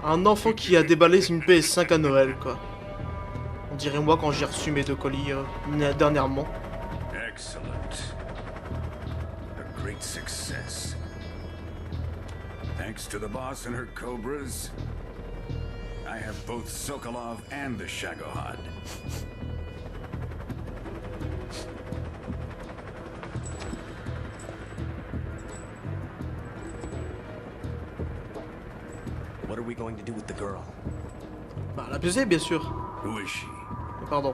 Un enfant qui a déballé une PS5 à Noël, quoi. On dirait moi quand j'ai reçu mes 2 colis dernièrement. Excellent. A great success. Thanks to the boss and her cobras, I have both Sokolov and the Shagohod. What are we going to do with the girl? Bah, la baiser, bien sûr. Who is she? Pardon.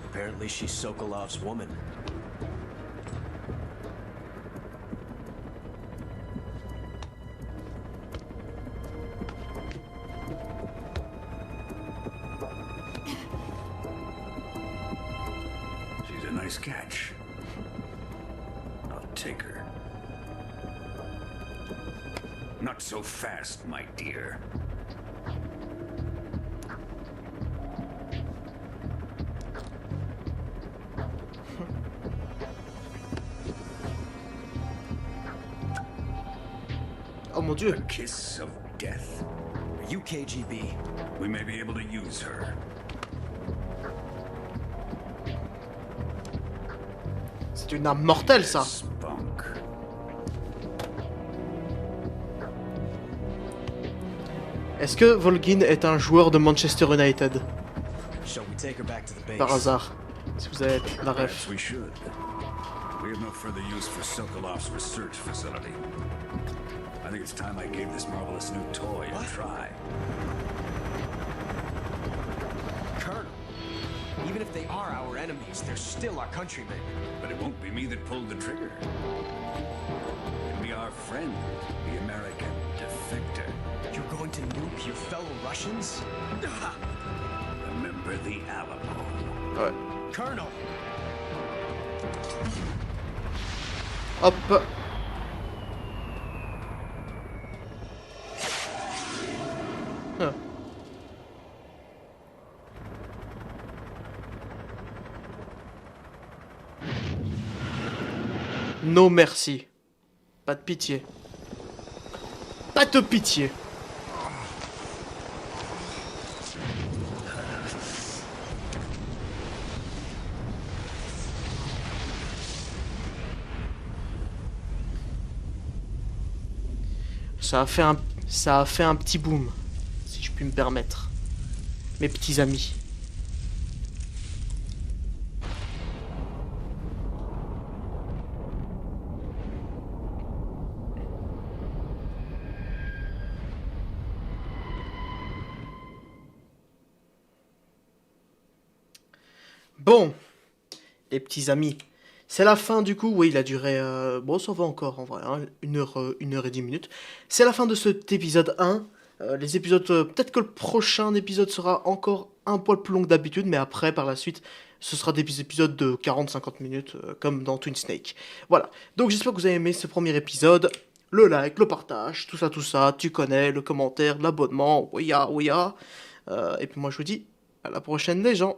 Apparently she's Sokolov's woman. She's a nice catch. I'll take her. Not so fast, my dear. Oh mon Dieu. A kiss of death. Are you KGB? We may be able to use her. C'est une arme mortelle, ça. Spunk. Est-ce que Volgin est un joueur de Manchester United? Shall we take her back to the base? Par hasard. Si vous avez la Perhaps ref. we should. We have no further use for Sokolov's research facility. I think it's time I gave this marvelous new toy a try. Colonel, even if they are our enemies, they're still our countrymen. But it won't be me that pulled the trigger. It'll be our friend, the American defector. You're going to nuke your fellow Russians? Remember the Alamo. Ouais. Colonel! Hop. Ah. No merci. Pas de pitié. Pas de pitié. Ça a fait un petit boom, si je puis me permettre. Mes petits amis. Bon, les petits amis. C'est la fin du coup, oui, il a duré, bon ça va encore en vrai, hein, 1 heure et 10 minutes. C'est la fin de cet épisode 1, les épisodes, peut-être que le prochain épisode sera encore un poil plus long que d'habitude, mais après, par la suite, ce sera des épisodes de 40-50 minutes, comme dans Twin Snake. Voilà, donc j'espère que vous avez aimé ce premier épisode, le like, le partage, tout ça, tu connais, le commentaire, l'abonnement, oui, et puis moi je vous dis, à la prochaine les gens.